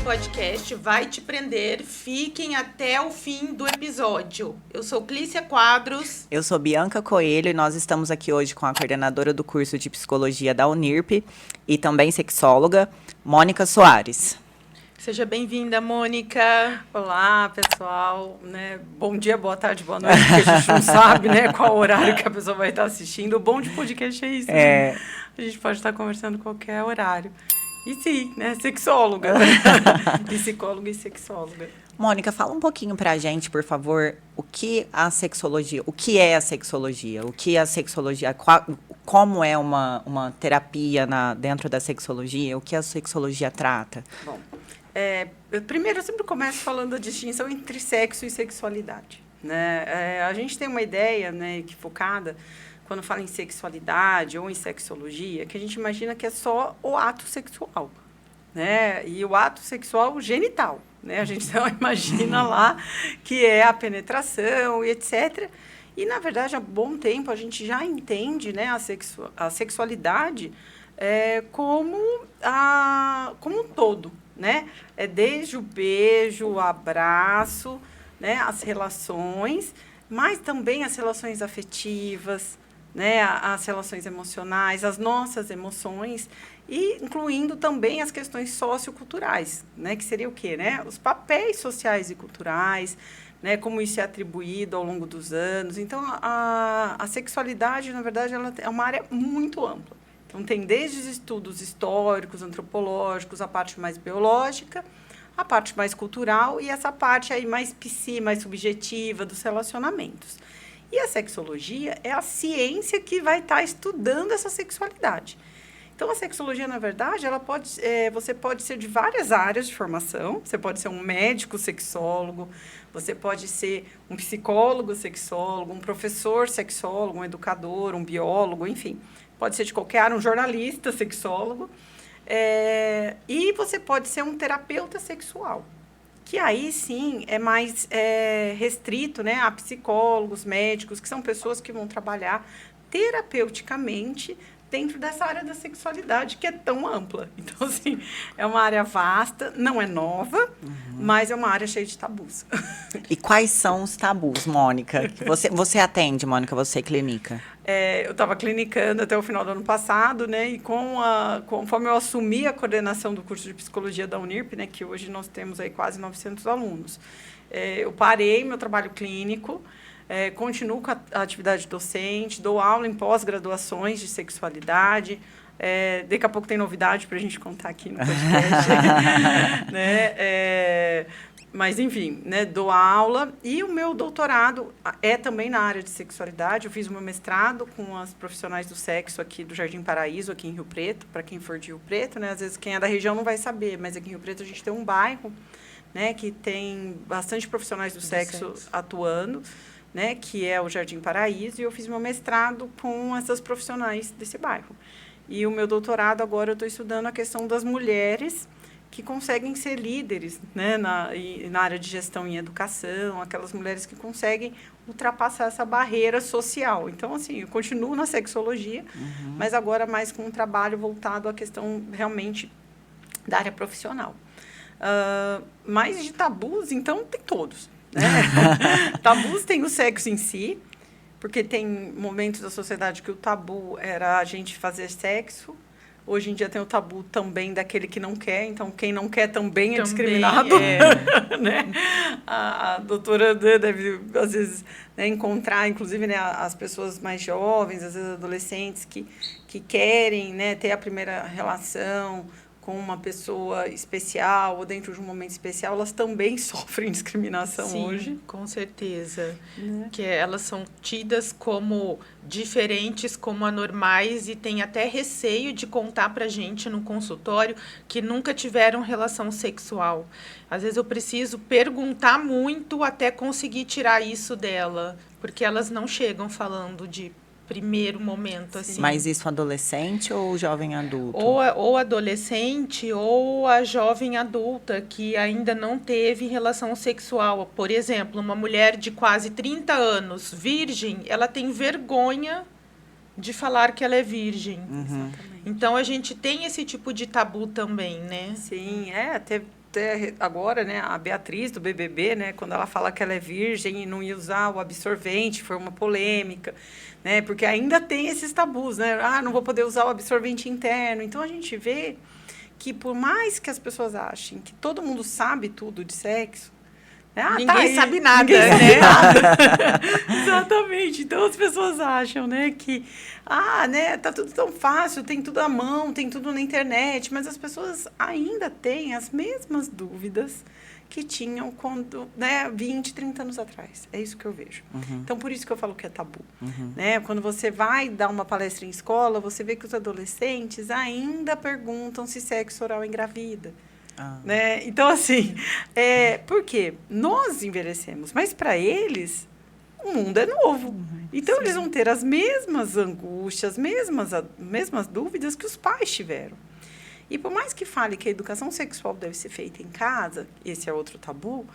podcast vai te prender. Fiquem até o fim do episódio. Eu sou Clícia Quadros. Eu sou Bianca Coelho e nós estamos aqui hoje com a coordenadora do curso de Psicologia da Unirp e também sexóloga, Mônica Soares. Seja bem-vinda, Mônica. Olá, pessoal. Bom dia, boa tarde, boa noite, porque a gente não sabe, qual horário que a pessoa vai estar assistindo. O bom de podcast é isso, A gente pode estar conversando qualquer horário. E sim, sexóloga. Psicóloga e sexóloga. Mônica, fala um pouquinho pra gente, por favor, o que é a sexologia? O que é a sexologia? Como é uma terapia dentro da sexologia? O que a sexologia trata? Bom, primeiro eu sempre começo falando da distinção entre sexo e sexualidade. A gente tem uma ideia equivocada quando fala em sexualidade ou em sexologia, que a gente imagina que é só o ato sexual, e o ato sexual genital, A gente não imagina lá que é a penetração e etc. E, na verdade, há bom tempo a gente já entende a sexualidade como um todo, É desde o beijo, o abraço, as relações, mas também as relações afetivas, as relações emocionais, as nossas emoções, e incluindo também as questões socioculturais, que seria o quê? Os papéis sociais e culturais, como isso é atribuído ao longo dos anos. Então, a sexualidade, na verdade, ela é uma área muito ampla. Então, tem desde os estudos históricos, antropológicos, a parte mais biológica, a parte mais cultural e essa parte aí mais mais subjetiva dos relacionamentos. E a sexologia é a ciência que vai estar estudando essa sexualidade. Então, a sexologia, na verdade, você pode ser de várias áreas de formação. Você pode ser um médico sexólogo, você pode ser um psicólogo sexólogo, um professor sexólogo, um educador, um biólogo, enfim. Pode ser de qualquer área, um jornalista sexólogo. E você pode ser um terapeuta sexual, que aí, sim, é mais restrito a psicólogos, médicos, que são pessoas que vão trabalhar terapeuticamente dentro dessa área da sexualidade, que é tão ampla. Então, assim, é uma área vasta, não é nova, mas é uma área cheia de tabus. E quais são os tabus, Mônica? Você atende, Mônica, você clinica? Eu estava clinicando até o final do ano passado, e conforme eu assumi a coordenação do curso de Psicologia da Unirp, que hoje nós temos aí quase 900 alunos, eu parei meu trabalho clínico, continuo com a atividade docente, dou aula em pós-graduações de sexualidade. Daqui a pouco tem novidade para a gente contar aqui no podcast. Mas, enfim, dou aula. E o meu doutorado é também na área de sexualidade. Eu fiz o meu mestrado com as profissionais do sexo aqui do Jardim Paraíso, aqui em Rio Preto, para quem for de Rio Preto. Às vezes, quem é da região não vai saber, mas aqui em Rio Preto a gente tem um bairro que tem bastante profissionais do sexo atuando, que é o Jardim Paraíso, e eu fiz meu mestrado com essas profissionais desse bairro. E o meu doutorado, agora, eu estou estudando a questão das mulheres que conseguem ser líderes na área de gestão em educação, aquelas mulheres que conseguem ultrapassar essa barreira social. Então, assim, eu continuo na sexologia, mas agora mais com um trabalho voltado à questão realmente da área profissional. Mais de tabus, então, tem todos. Tabus tem o sexo em si, porque tem momentos da sociedade que o tabu era a gente fazer sexo. Hoje em dia tem o tabu também daquele que não quer, então quem não quer também é discriminado. A doutora deve, às vezes, encontrar, inclusive, as pessoas mais jovens, às vezes adolescentes, que querem ter a primeira relação com uma pessoa especial ou dentro de um momento especial, elas também sofrem discriminação. Sim, hoje. Com certeza. Que elas são tidas como diferentes, como anormais, e tem até receio de contar pra gente no consultório que nunca tiveram relação sexual. Às vezes eu preciso perguntar muito até conseguir tirar isso dela, porque elas não chegam falando de primeiro momento, assim. Mas isso adolescente ou jovem adulto? Ou adolescente ou a jovem adulta que ainda não teve relação sexual. Por exemplo, uma mulher de quase 30 anos, virgem, ela tem vergonha de falar que ela é virgem. Uhum. Então, a gente tem esse tipo de tabu também, né? Sim, até agora, né, a Beatriz do BBB, né, quando ela fala que ela é virgem e não ia usar o absorvente, foi uma polêmica, né, porque ainda tem esses tabus, né, não vou poder usar o absorvente interno. Então a gente vê que por mais que as pessoas achem que todo mundo sabe tudo de sexo, ninguém sabe nada, ninguém né? sabe nada. Exatamente. Então as pessoas acham, né, que né, tá tudo tão fácil, tem tudo à mão, tem tudo na internet, mas as pessoas ainda têm as mesmas dúvidas que tinham quando, né, 20, 30 anos atrás. É isso que eu vejo. Então, por isso que eu falo que é tabu. Né? Quando você vai dar uma palestra em escola, você vê que os adolescentes ainda perguntam se sexo oral engravida. Né? Então, assim, por quê? Nós envelhecemos, mas para eles, o mundo é novo. Então, eles vão ter as mesmas angústias, mesmas dúvidas que os pais tiveram. E por mais que fale que a educação sexual deve ser feita em casa, esse é outro tabu,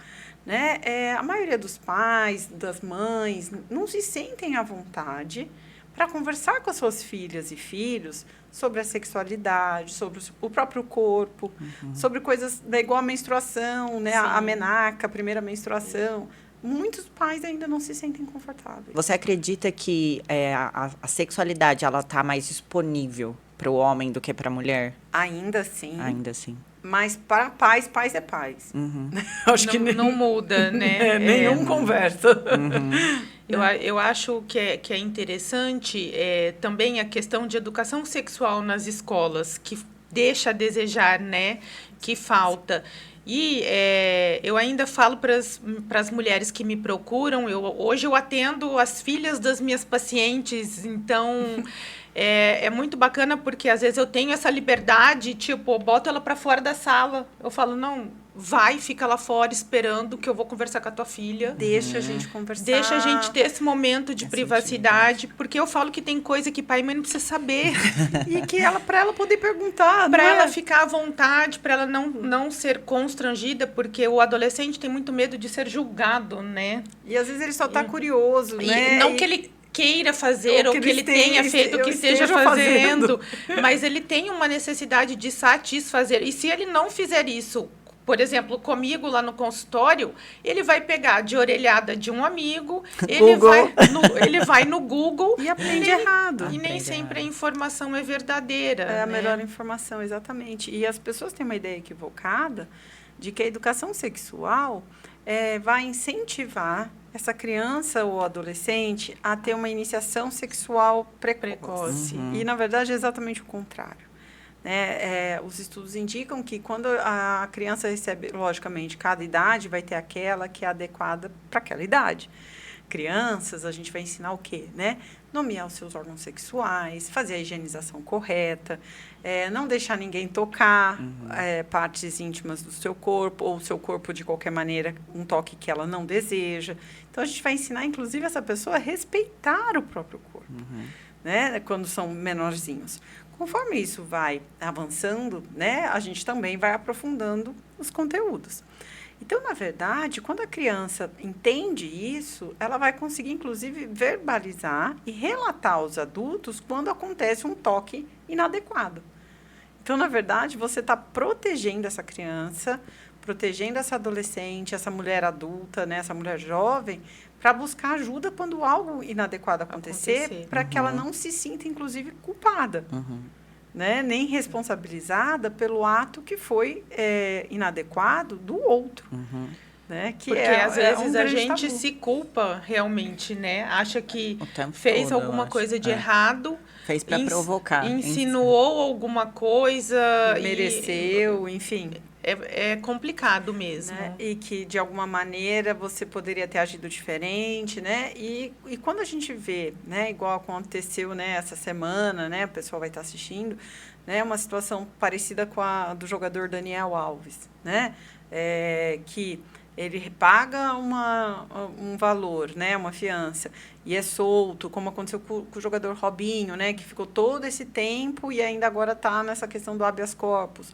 né? A maioria dos pais, das mães, não se sentem à vontade para conversar com as suas filhas e filhos sobre a sexualidade, sobre o próprio corpo, sobre coisas igual a menstruação, né? A menaca, a primeira menstruação. Muitos pais ainda não se sentem confortáveis. Você acredita que a sexualidade ela está mais disponível para o homem do que para a mulher? Ainda sim. Ainda assim. Mas para pais é pais. Acho que não muda, né? Nenhum conversa. Eu acho que é interessante também a questão de educação sexual nas escolas, que deixa a desejar, né? Que falta. E eu ainda falo para as mulheres que me procuram, hoje eu atendo as filhas das minhas pacientes, então é muito bacana porque às vezes eu tenho essa liberdade, tipo, eu boto ela para fora da sala, eu falo, não, vai, fica lá fora esperando que eu vou conversar com a tua filha. Deixa a gente conversar. Deixa a gente ter esse momento de privacidade, porque eu falo que tem coisa que pai e mãe não precisa saber. E que para ela poder perguntar, para ela ficar à vontade, para ela não ser constrangida, porque o adolescente tem muito medo de ser julgado, né? E às vezes ele só está curioso, né? Não que ele queira fazer, ou que ele tenha feito, o que esteja fazendo, mas ele tem uma necessidade de satisfazer. E se ele não fizer isso, por exemplo, comigo lá no consultório, ele vai pegar de orelhada de um amigo, ele vai no Google e aprende errado. E nem sempre a informação é verdadeira. É a melhor informação, exatamente. E as pessoas têm uma ideia equivocada de que a educação sexual vai incentivar essa criança ou adolescente a ter uma iniciação sexual precoce. E, na verdade, é exatamente o contrário. Né? Os estudos indicam que quando a criança recebe, logicamente, cada idade vai ter aquela que é adequada para aquela idade. Crianças, a gente vai ensinar o quê? Né? Nomear os seus órgãos sexuais, fazer a higienização correta, não deixar ninguém tocar partes íntimas do seu corpo, ou o seu corpo, de qualquer maneira, um toque que ela não deseja. Então, a gente vai ensinar, inclusive, essa pessoa a respeitar o próprio corpo, né? Quando são menorzinhos. Conforme isso vai avançando, né, a gente também vai aprofundando os conteúdos. Então, na verdade, quando a criança entende isso, ela vai conseguir, inclusive, verbalizar e relatar aos adultos quando acontece um toque inadequado. Então, na verdade, você está protegendo essa criança, protegendo essa adolescente, essa mulher adulta, né, essa mulher jovem, para buscar ajuda quando algo inadequado acontecer. Para que ela não se sinta, inclusive, culpada, né? Nem responsabilizada pelo ato que foi inadequado do outro. Né? Que porque às vezes a gente se culpa realmente, né? Acha que fez todo, alguma coisa de errado. Fez para provocar. Insinuou alguma coisa. Mereceu, enfim. É complicado mesmo. Né? E que, de alguma maneira, você poderia ter agido diferente, né? E quando a gente vê, né, igual aconteceu, né, essa semana, né, o pessoal vai estar assistindo, né, uma situação parecida com a do jogador Daniel Alves, né? Que ele paga um valor, né, uma fiança, e é solto, como aconteceu com o jogador Robinho, né, que ficou todo esse tempo e ainda agora está nessa questão do habeas corpus.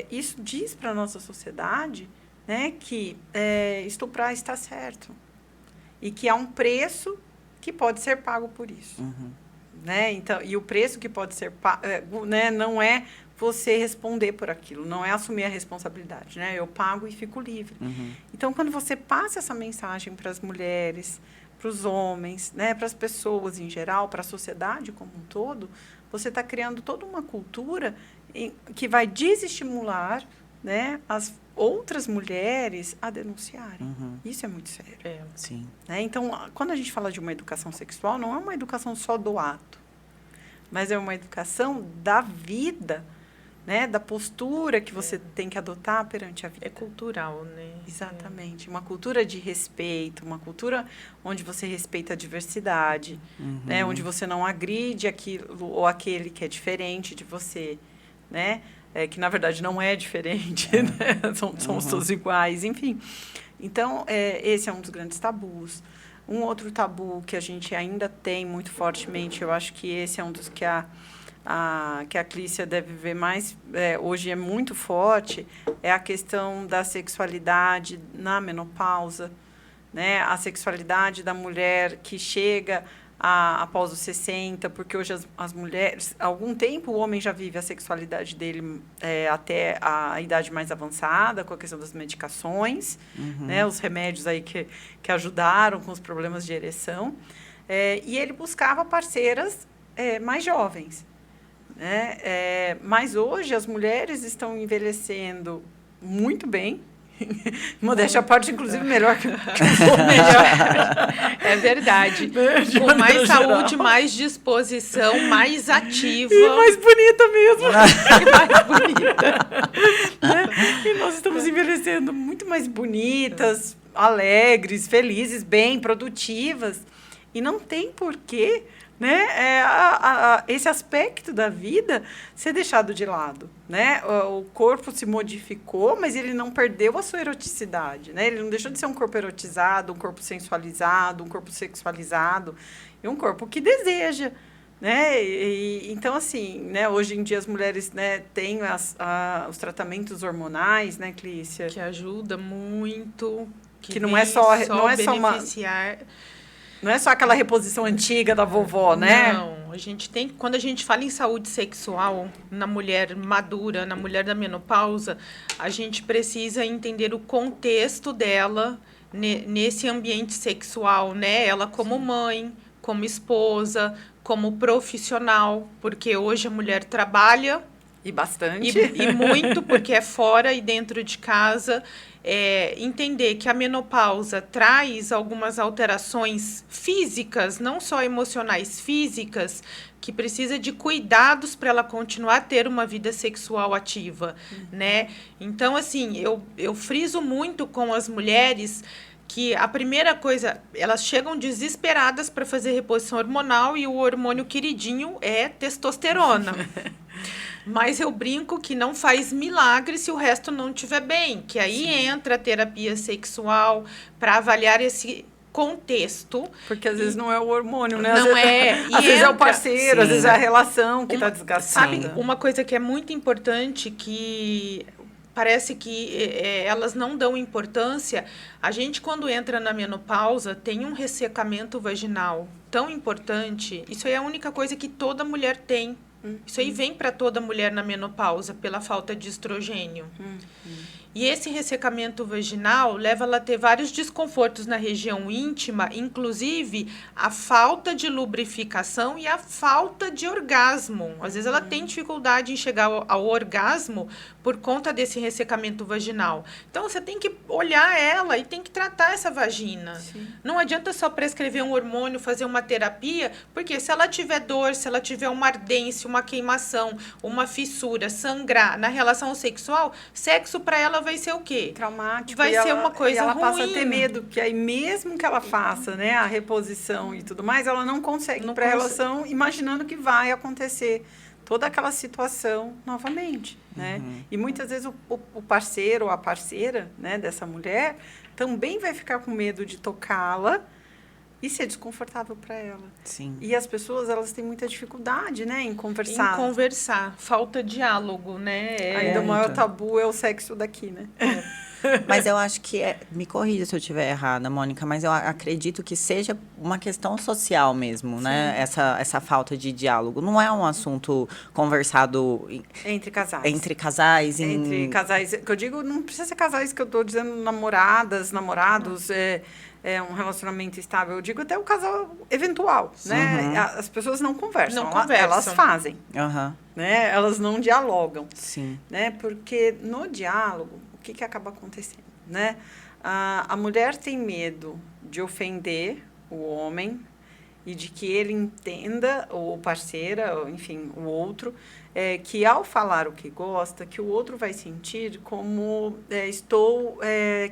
Isso diz para a nossa sociedade, né, que estuprar está certo e que há um preço que pode ser pago por isso. né? Então, e o preço que pode ser, né, não é você responder por aquilo, não é assumir a responsabilidade, né? Eu pago e fico livre. Então, quando você passa essa mensagem para as mulheres, para os homens, né, para as pessoas em geral, para a sociedade como um todo, você está criando toda uma cultura que vai desestimular, né, as outras mulheres a denunciarem. Isso é muito sério. Sim. Né? Então, quando a gente fala de uma educação sexual, não é uma educação só do ato, mas é uma educação da vida, né, da postura que você tem que adotar perante a vida. É cultural, né? Exatamente. Uma cultura de respeito, uma cultura onde você respeita a diversidade, né, onde você não agride aquilo ou aquele que é diferente de você, né? Que, na verdade, não é diferente, né? Somos todos iguais, enfim. Então, esse é um dos grandes tabus. Um outro tabu que a gente ainda tem muito fortemente, eu acho que esse é um dos que a Clícia deve ver mais, hoje é muito forte, é a questão da sexualidade na menopausa, né? A sexualidade da mulher que chega após os 60, porque hoje as mulheres, há algum tempo o homem já vive a sexualidade dele até a idade mais avançada, com a questão das medicações, né? Os remédios aí que ajudaram com os problemas de ereção, e ele buscava parceiras mais jovens. Né? Mas hoje as mulheres estão envelhecendo muito bem, modéstia à parte, inclusive melhor que os homens. É verdade. Com mais saúde, mais disposição, mais ativa. E mais bonita mesmo. E mais bonita. Né? E nós estamos envelhecendo muito mais bonitas, alegres, felizes, bem, produtivas. E não tem porquê, né, esse aspecto da vida ser deixado de lado, né? O corpo se modificou, mas ele não perdeu a sua eroticidade, né? Ele não deixou de ser um corpo erotizado, um corpo sensualizado, um corpo sexualizado, e um corpo que deseja, né? Então, assim, né, hoje em dia as mulheres, né, têm os tratamentos hormonais, né, Clícia? Que ajuda muito. Que não é só beneficiar. Não é só aquela reposição antiga da vovó, né? Não, quando a gente fala em saúde sexual na mulher madura, na mulher da menopausa, a gente precisa entender o contexto dela nesse ambiente sexual, né? Ela como mãe, como esposa, como profissional, porque hoje a mulher trabalha. E bastante. E muito, porque é fora e dentro de casa. Entender que a menopausa traz algumas alterações físicas, não só emocionais, físicas, que precisa de cuidados para ela continuar a ter uma vida sexual ativa, né? Então, assim, eu friso muito com as mulheres que a primeira coisa, elas chegam desesperadas para fazer reposição hormonal e o hormônio queridinho é testosterona. Mas eu brinco que não faz milagre se o resto não estiver bem, que aí entra a terapia sexual para avaliar esse contexto. Porque às vezes não é o hormônio, né? Não é. Às vezes é o parceiro, às vezes é a relação que está desgastada. Sabe, uma coisa que é muito importante, que parece que elas não dão importância, a gente quando entra na menopausa tem um ressecamento vaginal tão importante, isso é a única coisa que toda mulher tem. Isso aí vem para toda mulher na menopausa, pela falta de estrogênio. E esse ressecamento vaginal leva ela a ter vários desconfortos na região íntima, inclusive a falta de lubrificação e a falta de orgasmo. Às vezes ela tem dificuldade em chegar ao orgasmo por conta desse ressecamento vaginal. Então, você tem que olhar ela e tem que tratar essa vagina. Sim. Não adianta só prescrever um hormônio, fazer uma terapia, porque se ela tiver dor, se ela tiver uma ardência, uma queimação, uma fissura, sangrar na relação sexual, sexo para ela vai ser o quê? Traumático. Vai ser uma coisa ela ruim. passa a ter medo, que aí mesmo que ela faça, né, a reposição e tudo mais, ela não consegue ir para a relação imaginando que vai acontecer toda aquela situação novamente, né? E muitas vezes o parceiro ou a parceira, né, dessa mulher também vai ficar com medo de tocá-la e ser desconfortável para ela. Sim. E as pessoas, elas têm muita dificuldade, né, em conversar. Em conversar. Falta diálogo, né? Ainda o maior tabu é o sexo daqui, né? Mas eu acho que me corrija se eu estiver errada, Mônica, mas eu acredito que seja uma questão social mesmo, né? Essa falta de diálogo. Não é um assunto conversado Entre casais. Entre casais. Entre casais. Que eu digo, não precisa ser casais que eu estou dizendo namoradas, namorados, um relacionamento estável. Eu digo até o casal eventual, né? As pessoas não conversam. Elas fazem. Né? Elas não dialogam. Sim. Né? Porque no diálogo, o que acaba acontecendo? Né? A mulher tem medo de ofender o homem e de que ele entenda, ou parceira, ou, enfim, o outro, que ao falar o que gosta, que o outro vai sentir como estou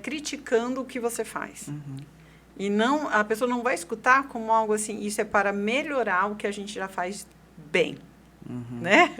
criticando o que você faz. E não, a pessoa não vai escutar como algo assim, isso é para melhorar o que a gente já faz bem. Né?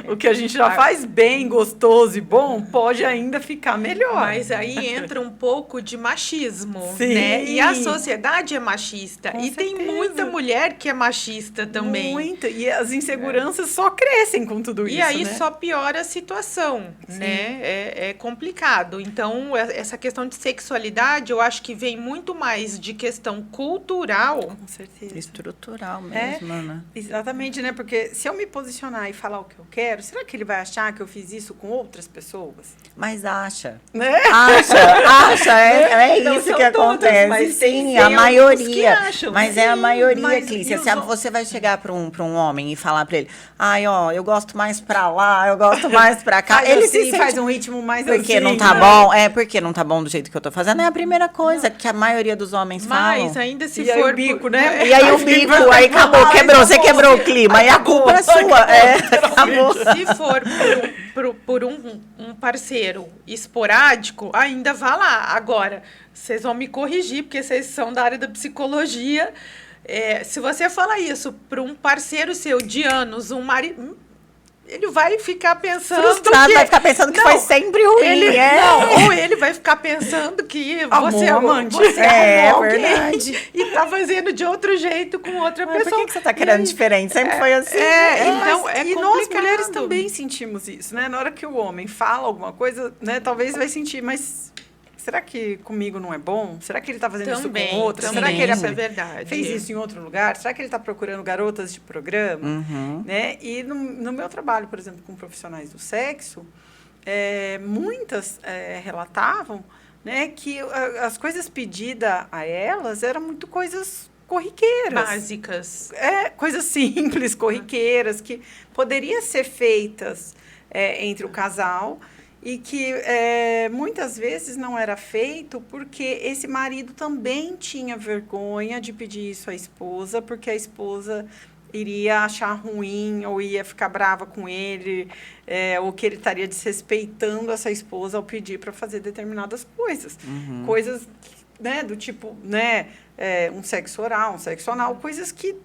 O que a gente já faz bem, gostoso e bom, pode ainda ficar melhor. Mas aí entra um pouco de machismo, Sim. Né? E a sociedade é machista. Com e certeza. tem muita mulher que é machista também. Muita. E as inseguranças só crescem com tudo isso, E aí né? só piora a situação, né? É complicado. Então, essa questão de sexualidade, eu acho que vem muito mais de questão cultural. Com certeza. Estrutural mesmo, né? Exatamente, né? Porque se eu me posicionar e falar o que eu quero, será que ele vai achar que eu fiz isso com outras pessoas? Mas acha. Né? Acha. É Não isso são que todas, acontece. mas Sim, tem a alguns maioria. que acham. Mas Sim, é a maioria, mas Clícia. e os Se você vai chegar para um homem e falar para ele, ai, ó, eu gosto mais para lá, eu gosto mais para cá. Faz Ele assim, se sente... faz um ritmo mais porque assim, não tá né? bom. Porque não tá bom do jeito que eu tô fazendo. É a primeira coisa que a maioria dos homens falam. Mas ainda se E aí for o bico, né? E aí o bico, aí acabou, quebrou, você quebrou o clima. Aí a culpa é sua. Acabou. Se for por um parceiro esporádico, ainda vá lá. Agora, vocês vão me corrigir, porque vocês são da área da psicologia. Se você fala isso para um parceiro seu de anos, um marido... Ele vai ficar pensando frustrado, vai ficar pensando que foi sempre ruim. Ou ele vai ficar pensando que você amante. amou alguém verdade. e tá fazendo de outro jeito com outra pessoa. Por que você tá querendo diferente? Sempre foi assim. Então e complicado. nós mulheres também sentimos isso, né? Na hora que o homem fala alguma coisa, né? Talvez vai sentir, mas será que comigo não é bom? Será que ele está fazendo isso com outra? Também, Será que ele isso é verdade. fez isso em outro lugar? Será que ele está procurando garotas de programa? Né? E no meu trabalho, por exemplo, com profissionais do sexo, muitas relatavam, né, que as coisas pedidas a elas eram muito coisas corriqueiras. Básicas. Coisas simples, corriqueiras, que poderiam ser feitas entre o casal e que muitas vezes não era feito porque esse marido também tinha vergonha de pedir isso à esposa, porque a esposa iria achar ruim ou ia ficar brava com ele, ou que ele estaria desrespeitando essa esposa ao pedir para fazer determinadas coisas. Coisas, né, do tipo, né, um sexo oral, um sexo anal, coisas que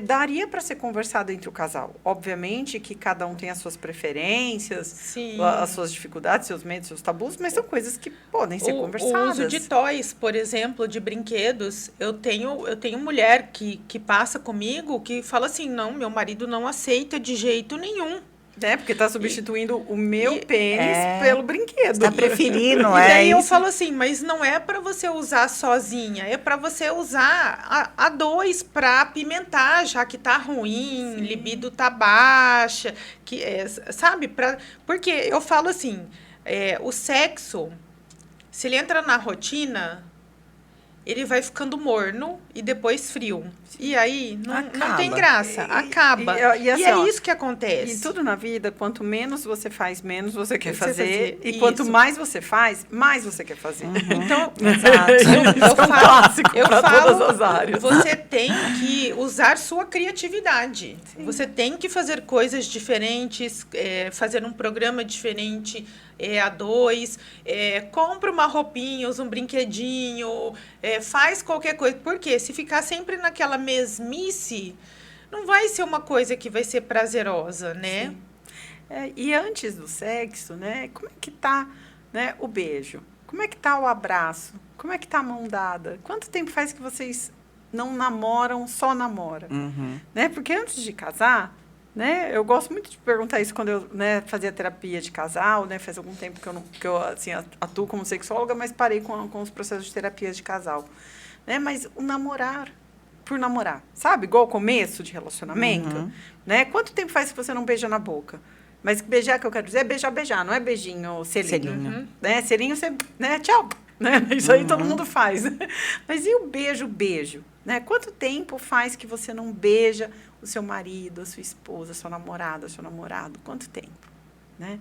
daria para ser conversado entre o casal. Obviamente que cada um tem as suas preferências, Sim. as suas dificuldades, seus medos, seus tabus, mas são coisas que podem ser conversadas. O uso de toys, por exemplo, de brinquedos. Eu tenho mulher que passa comigo que fala assim, não, meu marido não aceita de jeito nenhum. Porque está substituindo o meu pênis pelo brinquedo. Está preferindo, E daí eu isso. falo assim, mas não é para você usar sozinha, é para você usar a dois para apimentar, já que tá ruim, libido tá baixa, sabe? Porque eu falo assim, o sexo, se ele entra na rotina, ele vai ficando morno e depois frio. E aí, não tem graça. Acaba. E assim, é isso que acontece. E tudo na vida, quanto menos você faz, menos você quer Você fazer. fazer. E quanto Isso. mais você faz, mais você quer fazer. Então, Eu falo todas as áreas. Você tem que usar sua criatividade. Sim. Você tem que fazer coisas diferentes, fazer um programa diferente, a dois, compra uma roupinha, usa um brinquedinho, faz qualquer coisa. Porque se ficar sempre naquela mesmice, não vai ser uma coisa que vai ser prazerosa, né? E antes do sexo, né? Como é que tá, né, o beijo? Como é que tá o abraço? Como é que tá a mão dada? Quanto tempo faz que vocês não namoram, só namoram? Né? Porque antes de casar, né? Eu gosto muito de perguntar isso quando eu, né, fazia terapia de casal, né? Faz algum tempo que eu assim, atuo como sexóloga, mas parei com os processos de terapia de casal. Né? Mas o namorar, por namorar, sabe? Igual o começo de relacionamento, né? Quanto tempo faz que você não beija na boca? Mas beijar, que eu quero dizer, é beijar, não é beijinho, selinho. Né? Selinho, você, né? Tchau. Né? Isso aí todo mundo faz. Mas e o beijo? Né? Quanto tempo faz que você não beija o seu marido, a sua esposa, a sua namorada, seu namorado? Quanto tempo? Né?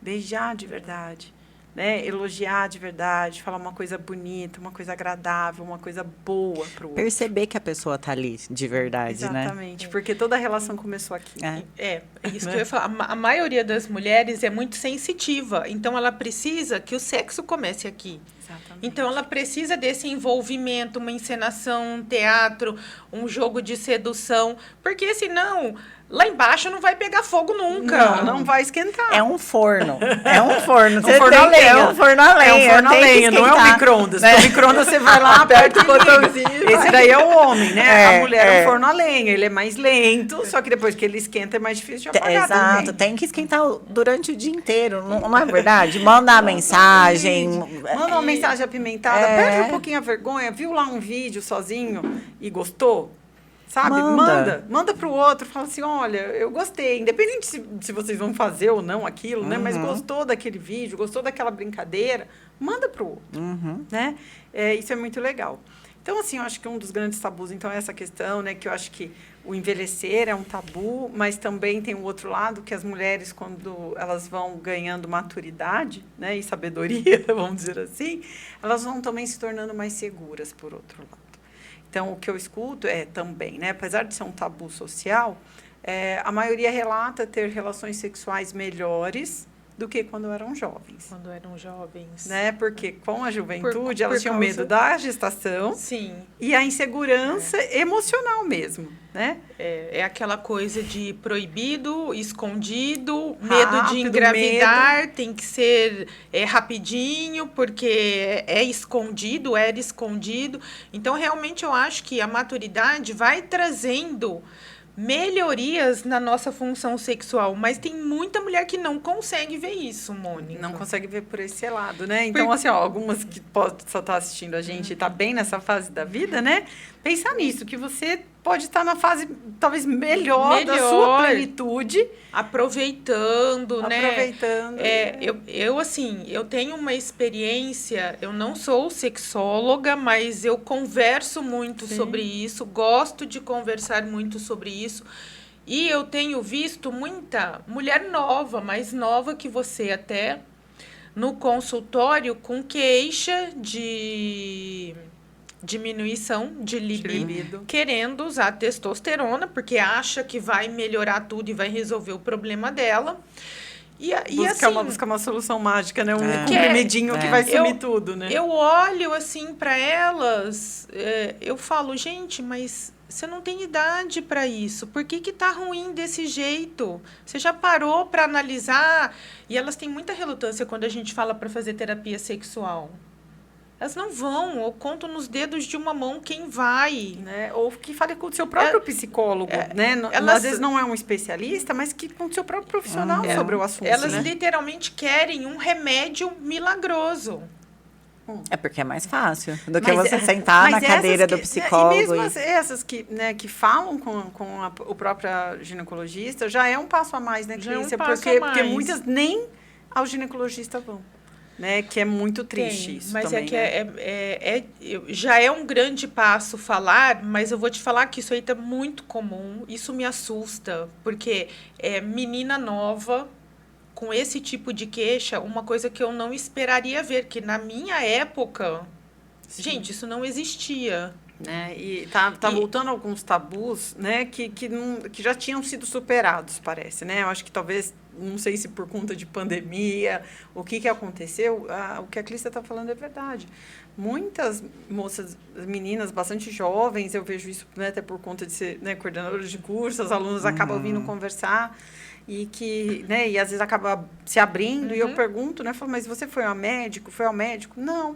Beijar de verdade. Né? Elogiar de verdade, falar uma coisa bonita, uma coisa agradável, uma coisa boa para o outro. Perceber que a pessoa tá ali de verdade, né? Exatamente, porque toda a relação começou aqui. É isso que eu ia falar. A maioria das mulheres é muito sensitiva, então ela precisa que o sexo comece aqui. Exatamente. Então ela precisa desse envolvimento, uma encenação, um teatro, um jogo de sedução, porque senão lá embaixo não vai pegar fogo nunca. Não vai esquentar. É um forno. É um forno. Você forno a lenha. É um forno a lenha. É um forno a lenha, não é um micro-ondas. Né? O micro-ondas você vai lá, aperta o botãozinho. Esse daí é o homem, né? A mulher é um forno a lenha. Ele é mais lento, só que depois que ele esquenta é mais difícil de apagar. Exato, também. tem que esquentar durante o dia inteiro. Não é verdade? Manda uma mensagem. Manda uma mensagem apimentada, perde um pouquinho a vergonha, viu lá um vídeo sozinho e gostou? Sabe? Manda pro outro, fala assim, olha, eu gostei, independente se vocês vão fazer ou não aquilo, né? Mas gostou daquele vídeo, gostou daquela brincadeira, manda pro outro, né? Isso é muito legal. Então, assim, eu acho que um dos grandes tabus, então, é essa questão, né? Que eu acho que o envelhecer é um tabu, mas também tem o outro lado, que as mulheres, quando elas vão ganhando maturidade, né? E sabedoria, vamos dizer assim, elas vão também se tornando mais seguras, por outro lado. Então, o que eu escuto é também, né? Apesar de ser um tabu social, a maioria relata ter relações sexuais melhores do que quando eram jovens. Quando eram jovens. Né? Porque com a juventude, elas tinham causa... medo da gestação. Sim. E a insegurança emocional mesmo, né? É aquela coisa de proibido, escondido, medo de engravidar, tem que ser rapidinho, porque era escondido. Então, realmente, eu acho que a maturidade vai trazendo melhorias na nossa função sexual, mas tem muita mulher que não consegue ver isso, Mônica. Não consegue ver por esse lado, né? Então, assim, ó, algumas que podem só estar assistindo a gente e tá bem nessa fase da vida, né? Pensar nisso, que você pode estar na fase talvez melhor da sua plenitude. Aproveitando, né? Aproveitando. Eu tenho uma experiência, eu não sou sexóloga, mas eu converso muito sobre isso, gosto de conversar muito sobre isso. E eu tenho visto muita mulher nova, mais nova que você até, no consultório com queixa de diminuição de libido, querendo usar testosterona, porque acha que vai melhorar tudo e vai resolver o problema dela. Buscar uma solução mágica, né? Um comprimidinho que vai sumir tudo, né? Eu olho assim para elas, eu falo, gente, mas você não tem idade para isso. Por que tá ruim desse jeito? Você já parou para analisar? E elas têm muita relutância quando a gente fala para fazer terapia sexual. Elas não vão, eu conto nos dedos de uma mão quem vai. Né? Ou que fale com o seu próprio psicólogo, né? Às vezes não é um especialista, mas que com o seu próprio profissional sobre o assunto. Elas literalmente querem um remédio milagroso. É porque é mais fácil do que você sentar na cadeira do psicólogo. E mesmo essas que falam com o próprio ginecologista, já é um passo a mais, né, Clícia? Porque muitas nem ao ginecologista vão. Né, que é muito triste isso mas também. Mas já é um grande passo falar, mas eu vou te falar que isso aí tá muito comum, isso me assusta, porque menina nova com esse tipo de queixa, uma coisa que eu não esperaria ver, que na minha época, gente, isso não existia. Né? E tá voltando alguns tabus, né, que já tinham sido superados, parece, né? Eu acho que talvez, não sei se por conta de pandemia, o que aconteceu, o que a Clícia está falando é verdade. Muitas moças, meninas bastante jovens, eu vejo isso, né, até por conta de ser, né, coordenadora de curso, as alunas acabam vindo conversar e que, né, e às vezes acaba se abrindo e eu pergunto, né, falo, mas você foi ao médico? Foi ao médico? Não.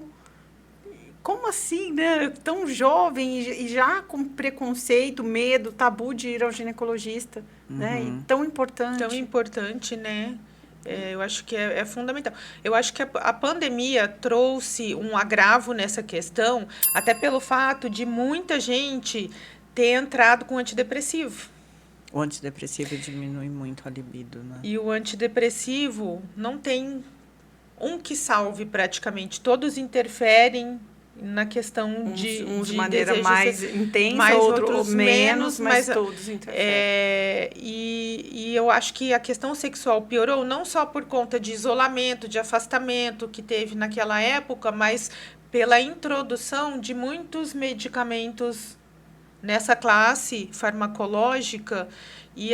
Como assim, né? Tão jovem e já com preconceito, medo, tabu de ir ao ginecologista, né? E tão importante. Tão importante, né? Eu acho que é fundamental. Eu acho que a pandemia trouxe um agravo nessa questão, até pelo fato de muita gente ter entrado com antidepressivo. O antidepressivo diminui muito a libido, né? E o antidepressivo não tem um que salve praticamente. Todos interferem na questão uns de maneira desejo mais intensa, mais outros menos, mas todos interferem. E eu acho que a questão sexual piorou não só por conta de isolamento, de afastamento que teve naquela época, mas pela introdução de muitos medicamentos nessa classe farmacológica. E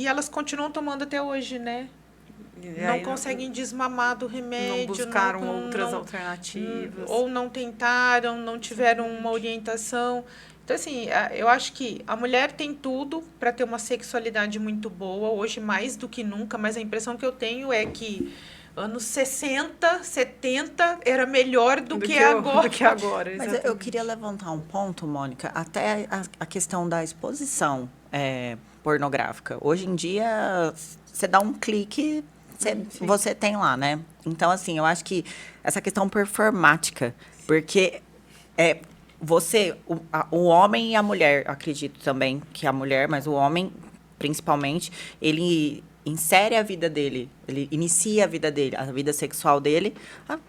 elas continuam tomando até hoje, né? Não conseguem desmamar do remédio. Não buscaram outras alternativas. Ou não tentaram, não tiveram uma orientação. Então, assim, eu acho que a mulher tem tudo para ter uma sexualidade muito boa, hoje mais do que nunca, mas a impressão que eu tenho é que anos 60, 70 era melhor do que agora. Do que agora, mas eu queria levantar um ponto, Mônica, até a questão da exposição pornográfica. Hoje em dia, você dá um clique... Você tem lá, né? Então, assim, eu acho que essa questão performática, porque o homem e a mulher, acredito também que a mulher, mas o homem, principalmente, ele insere a vida dele, ele inicia a vida sexual dele,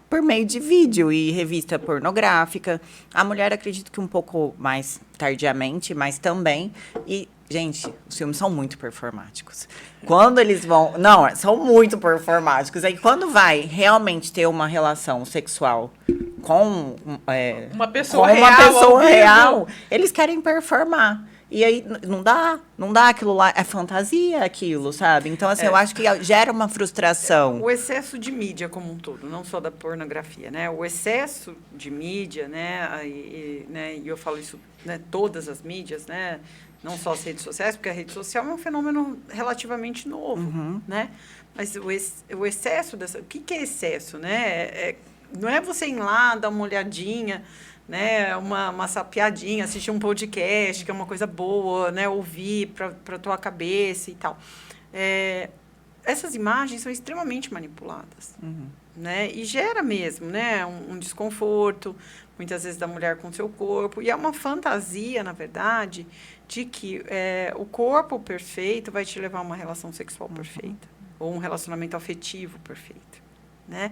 por meio de vídeo e revista pornográfica. A mulher, acredito que um pouco mais tardiamente, mas também. E, gente, os filmes são muito performáticos. Quando eles vão... Não, são muito performáticos. Aí, quando vai realmente ter uma relação sexual com uma pessoa real, eles querem performar. E aí, não dá aquilo lá, é fantasia aquilo, sabe? Então, assim, eu acho que gera uma frustração. O excesso de mídia como um todo, não só da pornografia, né? O excesso de mídia, né? E eu falo isso, né? Todas as mídias, né? Não só as redes sociais, porque a rede social é um fenômeno relativamente novo, né? Mas o excesso dessa... O que é excesso, né? Não é você ir lá, dar uma olhadinha... né, uma sapiadinha, assistir um podcast, que é uma coisa boa, né, ouvir para tua cabeça e tal. Essas imagens são extremamente manipuladas, né, e gera mesmo, né, um desconforto, muitas vezes da mulher com seu corpo, e é uma fantasia, na verdade, de que o corpo perfeito vai te levar a uma relação sexual perfeita, ou um relacionamento afetivo perfeito, né?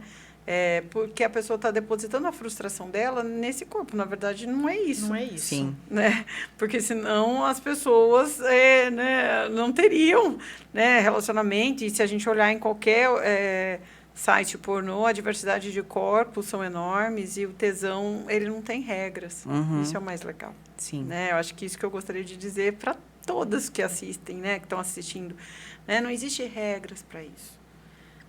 Porque a pessoa está depositando a frustração dela nesse corpo. Na verdade, não é isso. Não é isso. Sim. Né? Porque senão as pessoas né, não teriam, né, relacionamento. E se a gente olhar em qualquer site pornô, a diversidade de corpos são enormes e o tesão, ele não tem regras. Isso é o mais legal. Sim. Né? Eu acho que isso que eu gostaria de dizer para todas que assistem, né, que estão assistindo. Né? Não existe regras para isso.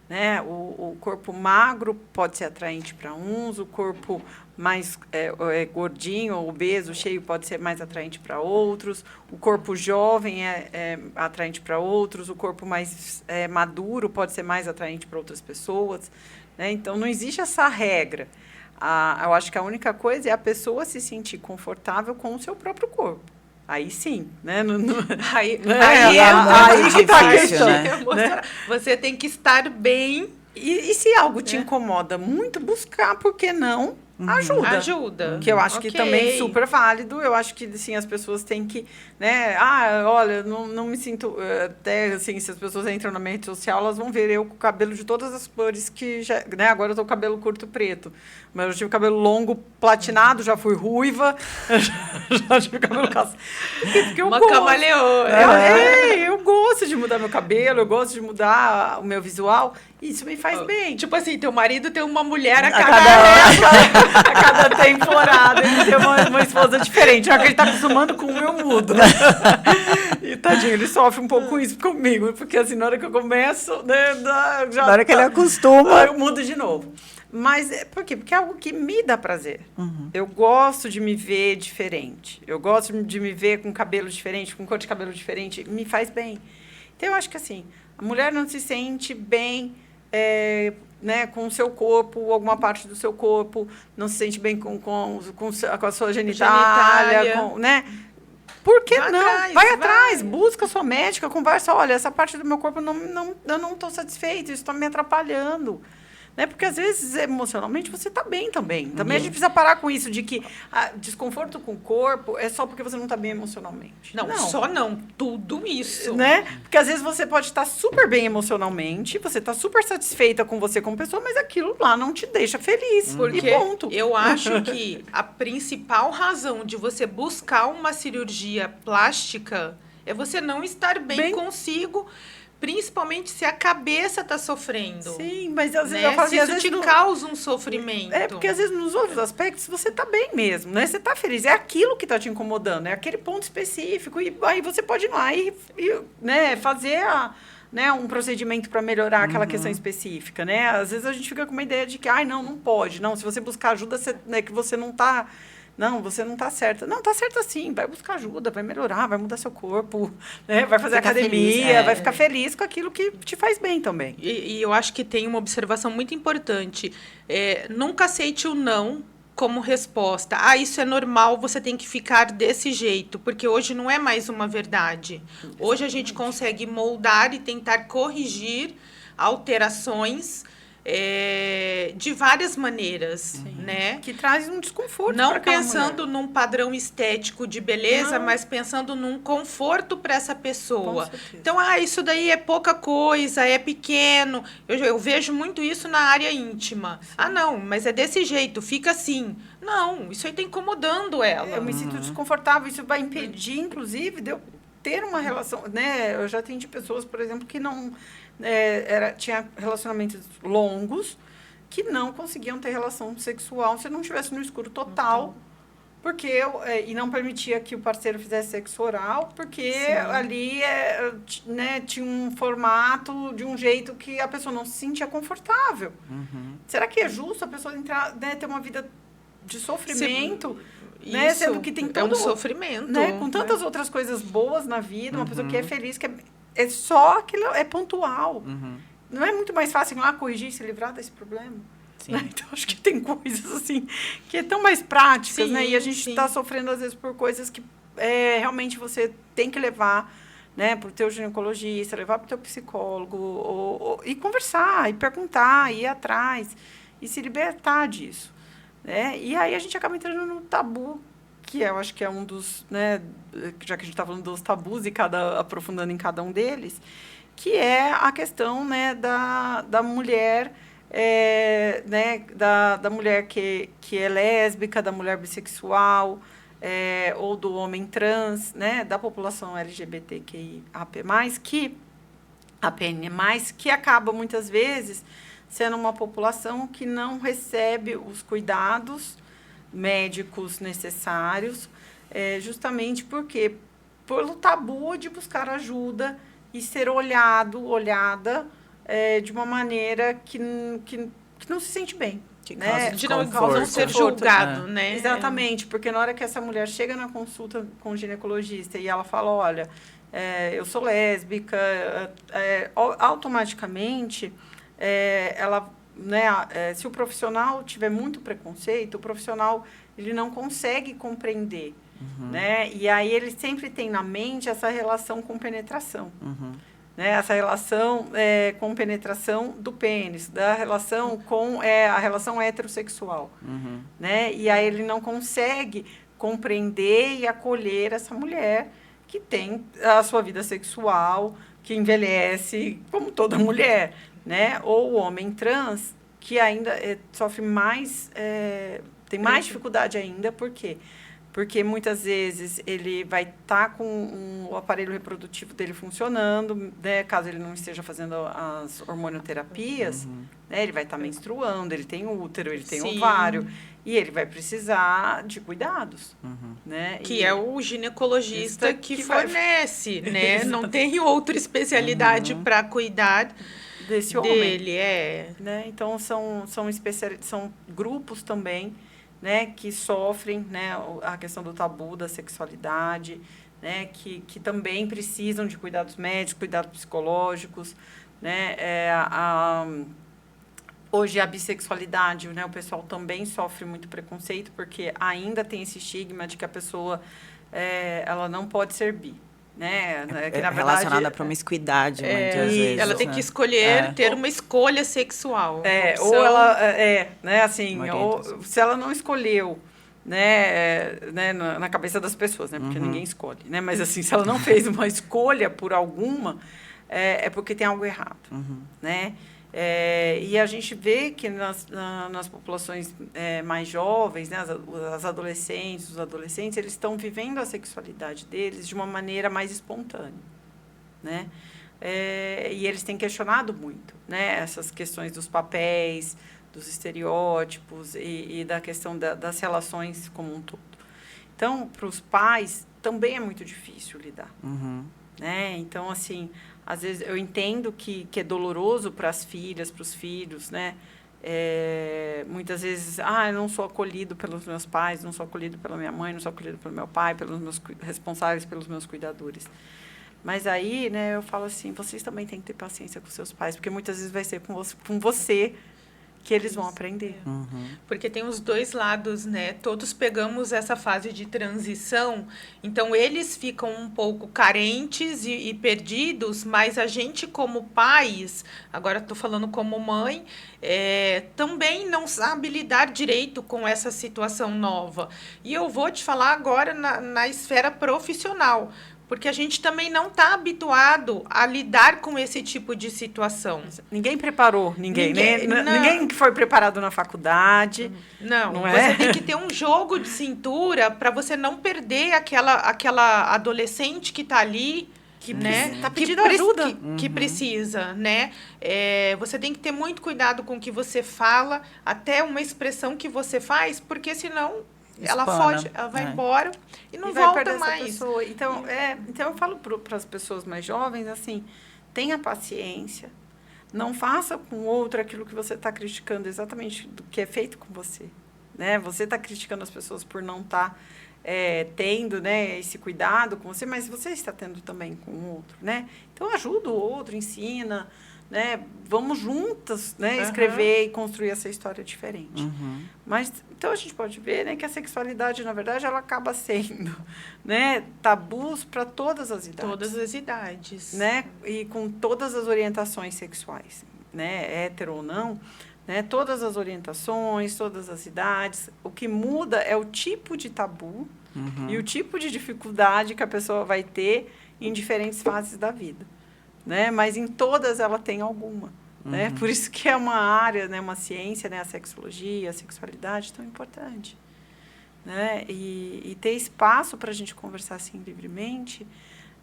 Né? O corpo magro pode ser atraente para uns, o corpo mais gordinho, obeso, cheio, pode ser mais atraente para outros, o corpo jovem é atraente para outros, o corpo mais maduro pode ser mais atraente para outras pessoas. Né? Então, não existe essa regra. Eu acho que a única coisa é a pessoa se sentir confortável com o seu próprio corpo. Aí sim, né? Aí muito que tá a difícil, questão, né? Você tem que estar bem. E se algo te incomoda muito, buscar, por que não? Ajuda. Que eu acho que também é super válido. Eu acho que, assim, as pessoas têm que, né? Olha, não me sinto... Até, assim, se as pessoas entram na minha rede social, elas vão ver eu com o cabelo de todas as cores que já... Né? Agora eu tô com cabelo curto preto. Mas eu tive cabelo longo, platinado, já fui ruiva. Já tive cabelo castanho. Porque eu gosto. Camaleoa. Eu gosto de mudar meu cabelo, eu gosto de mudar o meu visual. Isso me faz bem. Tipo assim, teu marido tem uma mulher a cada temporada. Ele tem uma esposa diferente. Já que ele tá acostumando com o meu mudo. E, tadinho, ele sofre um pouco com isso comigo. Porque, assim, na hora que eu começo... Né, na hora que ele acostuma... Eu mudo de novo. Mas, por quê? Porque é algo que me dá prazer. Eu gosto de me ver diferente. Eu gosto de me ver com cabelo diferente, com cor de cabelo diferente. Me faz bem. Então, eu acho que, assim, a mulher não se sente bem... né, com o seu corpo, alguma parte do seu corpo, não se sente bem com a sua genitália. Né? Por que Vai não? atrás, Vai vai. atrás, busca a sua médica, conversa, olha, essa parte do meu corpo eu não estou satisfeita, isso está me atrapalhando. Né? Porque, às vezes, emocionalmente, você está bem também. Também a gente precisa parar com isso de que desconforto com o corpo é só porque você não está bem emocionalmente. Não, só não. Tudo isso. Né? Porque, às vezes, você pode estar super bem emocionalmente, você está super satisfeita com você como pessoa, mas aquilo lá não te deixa feliz. Porque E ponto. eu acho que a principal razão de você buscar uma cirurgia plástica é você não estar bem consigo, principalmente se a cabeça está sofrendo. Sim, mas às vezes Né? eu falo Se assim, isso te causa um sofrimento. É, porque às vezes nos outros aspectos você tá bem mesmo, né? Você tá feliz. É aquilo que tá te incomodando, é aquele ponto específico. E aí você pode ir lá e né, fazer um procedimento para melhorar aquela questão específica, né? Às vezes a gente fica com uma ideia de que, não pode. Não, se você buscar ajuda, que você não tá... Não, você não está certa. Não, está certa sim. Vai buscar ajuda, vai melhorar, vai mudar seu corpo, né? Vai fazer academia, feliz, vai ficar feliz com aquilo que te faz bem também. E eu acho que tem uma observação muito importante. Nunca aceite o não como resposta. Isso é normal, você tem que ficar desse jeito, porque hoje não é mais uma verdade. Hoje a gente consegue moldar e tentar corrigir alterações de várias maneiras, né? Que traz um desconforto. Não pensando num padrão estético de beleza, mas pensando num conforto para essa pessoa. Então, isso daí é pouca coisa, é pequeno. Eu vejo muito isso na área íntima. Não, mas é desse jeito, fica assim. Não, isso aí está incomodando ela. Eu me sinto desconfortável, isso vai impedir, inclusive, de eu ter uma relação, né? Eu já atendi pessoas, por exemplo, que não... tinha relacionamentos longos que não conseguiam ter relação sexual se não estivesse no escuro total, porque e não permitia que o parceiro fizesse sexo oral, porque ali tinha um formato de um jeito que a pessoa não se sentia confortável. Será que é justo a pessoa entrar, né, ter uma vida de sofrimento? Né? Sendo que tem todo um sofrimento. Né? Com tantas outras coisas boas na vida, uma pessoa que é feliz, que é só aquilo, é pontual. Não é muito mais fácil ir lá corrigir e se livrar desse problema? Né? Então, acho que tem coisas assim que é tão mais práticas, né? E a gente está sofrendo, às vezes, por coisas que realmente você tem que levar, né, para o teu ginecologista, levar para o teu psicólogo, e conversar, e perguntar, e ir atrás, e se libertar disso. Né? E aí a gente acaba entrando no tabu, que eu acho que é um dos, né, já que a gente está falando dos tabus e aprofundando em cada um deles, que é a questão, né, da mulher, né, da mulher que é lésbica, da mulher bissexual, ou do homem trans, né, da população LGBTQIAP+, que acaba muitas vezes sendo uma população que não recebe os cuidados médicos necessários, justamente porque pelo tabu de buscar ajuda e ser olhada de uma maneira que não se sente bem. Né? De não ser julgado, né? Exatamente, porque na hora que essa mulher chega na consulta com o ginecologista e ela fala, olha, eu sou lésbica, automaticamente... ela, né, se o profissional tiver muito preconceito, o profissional ele não consegue compreender, né? E aí ele sempre tem na mente essa relação com penetração, né? Essa relação com penetração do pênis, da relação com a relação heterossexual, né? E aí ele não consegue compreender e acolher essa mulher que tem a sua vida sexual, que envelhece como toda mulher, né? Ou o homem trans, que ainda sofre mais, tem mais dificuldade ainda, por quê? Porque muitas vezes ele vai estar com o aparelho reprodutivo dele funcionando, né? Caso ele não esteja fazendo as hormonoterapias, né? Ele vai estar menstruando, ele tem útero, ele tem ovário, e ele vai precisar de cuidados. Né? Que é o ginecologista que fornece, né? Não tem outra especialidade para cuidar desse homem. Dele, né? Então, são grupos também, né, que sofrem, né, a questão do tabu da sexualidade, né, que também precisam de cuidados médicos, cuidados psicológicos, né, Hoje, a bissexualidade, né, o pessoal também sofre muito preconceito, porque ainda tem esse estigma de que a pessoa ela não pode ser bi. Né? Que, na relacionada verdade, à promiscuidade, muitas vezes. Ela tem né? que escolher ter uma escolha sexual. Ou ela, né, assim, ou, se ela não escolheu, né, na cabeça das pessoas, né, porque ninguém escolhe, né, mas assim, se ela não fez uma escolha por alguma, é porque tem algo errado, né? E a gente vê que nas populações mais jovens, né, as adolescentes, os adolescentes, eles estão vivendo a sexualidade deles de uma maneira mais espontânea, né? E eles têm questionado muito, né, essas questões dos papéis, dos estereótipos e da questão das relações como um todo. Então, para os pais, também é muito difícil lidar. Né? Então, assim, às vezes eu entendo que é doloroso para as filhas, para os filhos, né? Muitas vezes, eu não sou acolhido pelos meus pais, não sou acolhido pela minha mãe, não sou acolhido pelo meu pai, pelos meus responsáveis, pelos meus cuidadores. Mas aí, né, eu falo assim, vocês também têm que ter paciência com seus pais, porque muitas vezes vai ser com você que eles vão aprender. Porque tem os dois lados, né? Todos pegamos essa fase de transição, então eles ficam um pouco carentes e perdidos, mas a gente como pais, agora estou falando como mãe, também não sabe lidar direito com essa situação nova. E eu vou te falar agora na esfera profissional, porque a gente também não está habituado a lidar com esse tipo de situação. Ninguém preparou ninguém, né? Ninguém que foi preparado na faculdade. Não é? Você tem que ter um jogo de cintura para você não perder aquela adolescente que está ali, né? Está pedindo ajuda. Que precisa, né? Você tem que ter muito cuidado com o que você fala, até uma expressão que você faz, porque senão ela foge, ela vai embora e não volta mais. Então eu falo para as pessoas mais jovens, assim, tenha paciência, não faça com o outro aquilo que você está criticando exatamente do que é feito com você. Né? Você está criticando as pessoas por não estar tendo, né, esse cuidado com você, mas você está tendo também com o outro. Né? Então, ajuda o outro, ensina, né? Vamos juntas, né, escrever e construir essa história diferente. Mas então a gente pode ver, né, que a sexualidade, na verdade, ela acaba sendo, né, tabus para todas as idades. Todas as idades. Né? E com todas as orientações sexuais, né, hétero ou não, né, todas as orientações, todas as idades. O que muda é o tipo de tabu e o tipo de dificuldade que a pessoa vai ter em diferentes fases da vida. Né? Mas em todas ela tem alguma. Né? Por isso que é uma área, né, uma ciência, né, a sexologia, a sexualidade, tão importante. Né? E ter espaço para a gente conversar assim livremente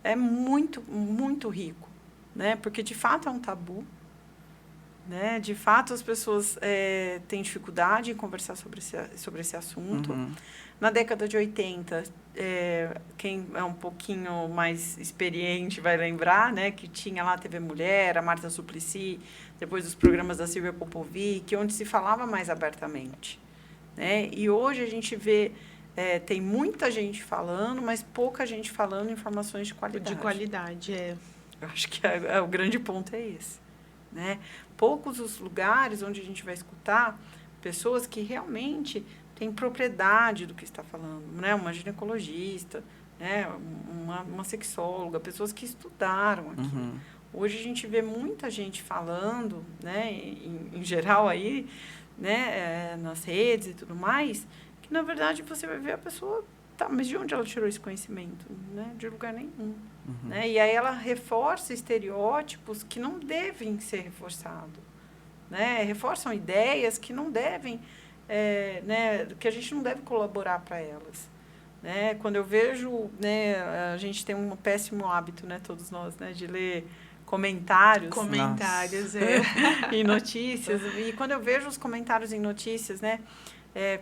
é muito, muito rico. Né? Porque, de fato, é um tabu. Né? De fato, as pessoas têm dificuldade em conversar sobre esse assunto. Na década de 80, quem é um pouquinho mais experiente vai lembrar, né, que tinha lá a TV Mulher, a Marta Suplicy, depois os programas da Silvia Popovic, onde se falava mais abertamente. Né? E hoje a gente vê, tem muita gente falando, mas pouca gente falando informações de qualidade. De qualidade, Eu acho que o grande ponto é esse. Né? Poucos os lugares onde a gente vai escutar pessoas que realmente têm propriedade do que está falando, né? Uma ginecologista, né? uma sexóloga, pessoas que estudaram aqui. Hoje a gente vê muita gente falando, né? em geral aí, né? Nas redes e tudo mais, que na verdade você vai ver a pessoa, tá, mas de onde ela tirou esse conhecimento? Né? De lugar nenhum. Né? E aí ela reforça estereótipos que não devem ser reforçados. Né? Reforçam ideias que não devem, né? Que a gente não deve colaborar para elas. Né? Quando eu vejo, né, a gente tem um péssimo hábito, né, todos nós, né, de ler comentários em notícias. E quando eu vejo os comentários em notícias, né,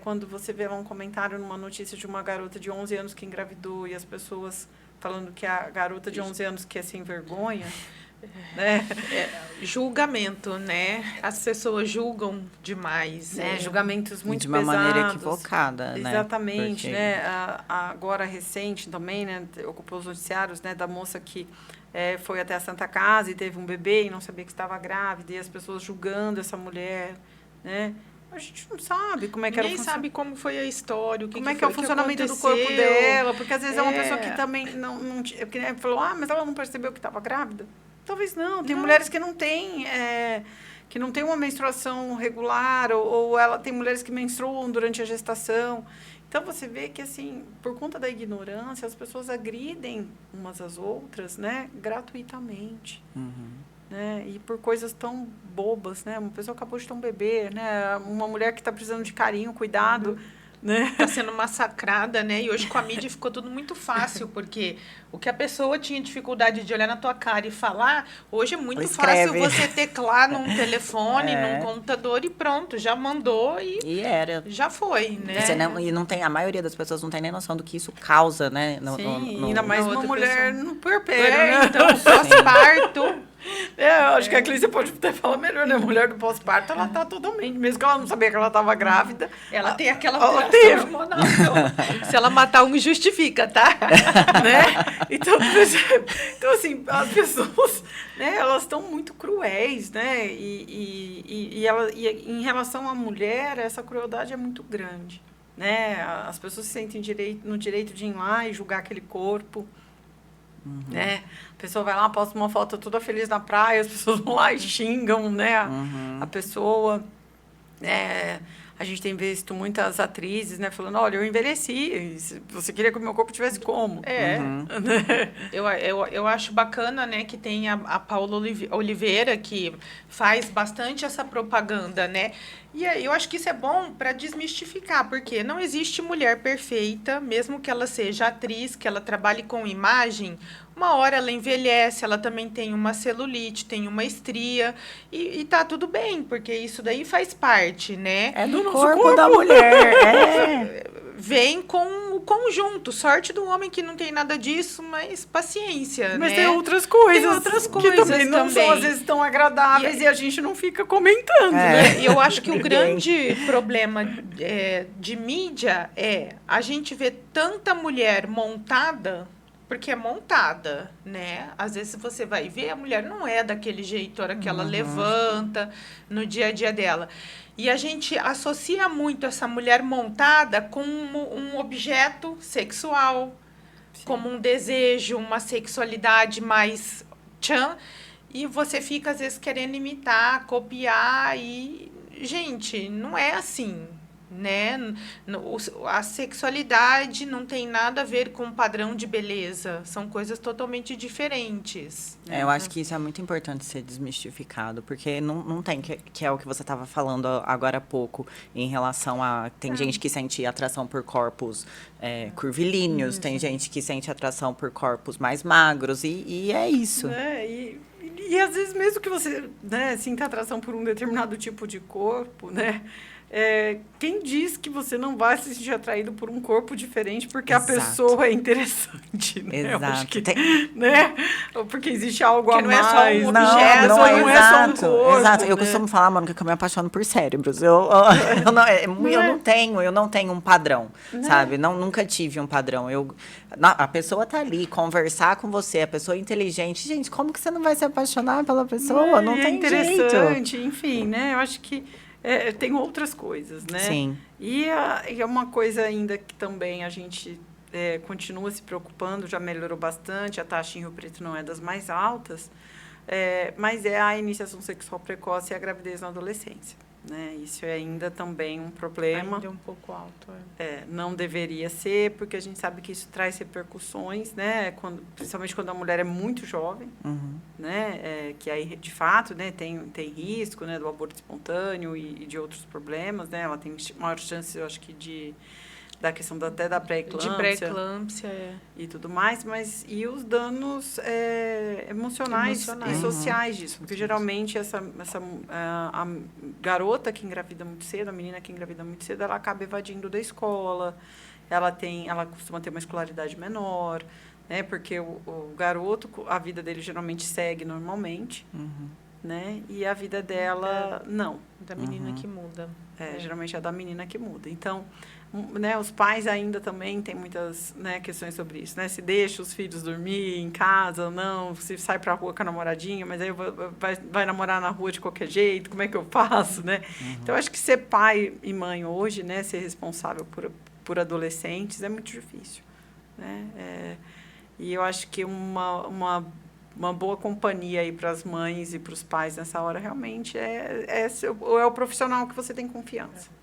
quando você vê lá um comentário numa notícia de uma garota de 11 anos que engravidou e as pessoas falando que a garota de 11 anos que é sem vergonha, né? Julgamento, né? As pessoas julgam demais. Julgamentos muito de uma pesados. maneira equivocada, né? Exatamente, né? Agora recente também, né? Ocupou os noticiários, né? Da moça que foi até a Santa Casa e teve um bebê e não sabia que estava grávida, e as pessoas julgando essa mulher, né? A gente não sabe como é que era o Ninguém sabe como foi a história, o que como é que que é o foi, funcionamento do aconteceu. corpo dela, porque às vezes é uma É. pessoa que também não que nem falou, mas ela não percebeu que estava grávida. Talvez não. Tem mulheres que não têm uma menstruação regular, ou ela tem mulheres que menstruam durante a gestação. Então você vê que assim, por conta da ignorância, as pessoas agridem umas às outras, né, gratuitamente. Né? E por coisas tão bobas, né? Uma pessoa acabou de ter um bebê, né? Uma mulher que está precisando de carinho, cuidado, né? Está sendo massacrada, né? E hoje com a mídia ficou tudo muito fácil, porque o que a pessoa tinha dificuldade de olhar na tua cara e falar, hoje é muito fácil você teclar num telefone, num computador e pronto, já mandou e era. Já foi, né? E não tem, a maioria das pessoas não tem nem noção do que isso causa, né? Sim, ainda mais uma mulher no puerpério, né? né? Então, pós-parto... eu acho que a Clícia pode até falar melhor, né? A mulher do pós-parto, ela tá totalmente... Mesmo que ela não sabia que ela estava grávida... Ela tem aquela alteração hormonal. Se ela matar um, justifica, tá? Né? Então, assim, as pessoas, né, elas estão muito cruéis, né? E em relação à mulher, essa crueldade é muito grande, né? As pessoas se sentem no direito de ir lá e julgar aquele corpo, né? A pessoa vai lá, posta uma foto toda feliz na praia, as pessoas vão lá e xingam, né? A pessoa, né? A gente tem visto muitas atrizes, né, falando, olha, eu envelheci, você queria que o meu corpo tivesse como? Eu acho bacana, né, que tem a Paula Oliveira, que faz bastante essa propaganda, né? E eu acho que isso é bom para desmistificar, porque não existe mulher perfeita, mesmo que ela seja atriz, que ela trabalhe com imagem, uma hora ela envelhece, ela também tem uma celulite, tem uma estria, e tá tudo bem, porque isso daí faz parte, né? É do corpo da mulher, Vem com o conjunto. Sorte do homem que não tem nada disso, mas paciência, mas né? tem outras coisas. Tem outras que coisas também não são, às vezes, tão agradáveis e a gente não fica comentando, né? E eu acho que o grande problema de mídia é a gente vê tanta mulher montada, porque é montada, né? Às vezes você vai ver, a mulher não é daquele jeito, a hora que ela levanta no dia a dia dela. E a gente associa muito essa mulher montada com um objeto sexual, como um desejo, uma sexualidade mais tchan, e você fica, às vezes, querendo imitar, copiar, e, gente, não é assim, né? A sexualidade não tem nada a ver com padrão de beleza, são coisas totalmente diferentes. Eu acho que isso é muito importante ser desmistificado, porque não tem, que é o que você estava falando agora há pouco, em relação a... Tem gente que sente atração por corpos curvilíneos, tem gente que sente atração por corpos mais magros, e é isso. E às vezes, mesmo que você, né, sinta atração por um determinado tipo de corpo, né? Quem diz que você não vai se sentir atraído por um corpo diferente porque a pessoa é interessante, né? Exato. Eu acho que, né? Porque existe algo que a não mais. É só um objeto, não é só um corpo. Exato. Eu né? costumo falar, Mônica, que eu me apaixono por cérebros. Eu não tenho um padrão, sabe? Nunca tive um padrão. A pessoa tá ali, conversar com você, a pessoa é inteligente. Gente, como que você não vai se apaixonar pela pessoa? Não tem interessante, jeito. enfim, né? Eu acho que tem outras coisas, né? Sim. E é uma coisa ainda que também a gente continua se preocupando, já melhorou bastante, a taxa em Rio Preto não é das mais altas, mas é a iniciação sexual precoce e a gravidez na adolescência. Né? Isso é ainda também um problema. Ainda é um pouco alto. Não deveria ser, porque a gente sabe que isso traz repercussões, né? Principalmente quando a mulher é muito jovem, né? Que aí, de fato, né, tem risco, né, do aborto espontâneo e de outros problemas. Né? Ela tem maior chance, eu acho que, da questão até da pré-eclâmpsia. De pré-eclâmpsia, e tudo mais, e os danos emocionais e sociais disso. Porque, geralmente, a garota que engravida muito cedo, a menina que engravida muito cedo, ela acaba evadindo da escola, ela costuma ter uma escolaridade menor, né? Porque o garoto, a vida dele geralmente segue normalmente, né? E a vida dela, não. Da menina que muda. Geralmente é da menina que muda. Então, né, os pais ainda também têm muitas, né, questões sobre isso, né? Se deixa os filhos dormir em casa ou não, se sai para a rua com a namoradinha, mas aí vai namorar na rua de qualquer jeito, como é que eu faço, né? Então, acho que ser pai e mãe hoje, né, ser responsável por adolescentes é muito difícil, né? E eu acho que uma boa companhia aí para as mães e para os pais nessa hora realmente é o profissional que você tem confiança.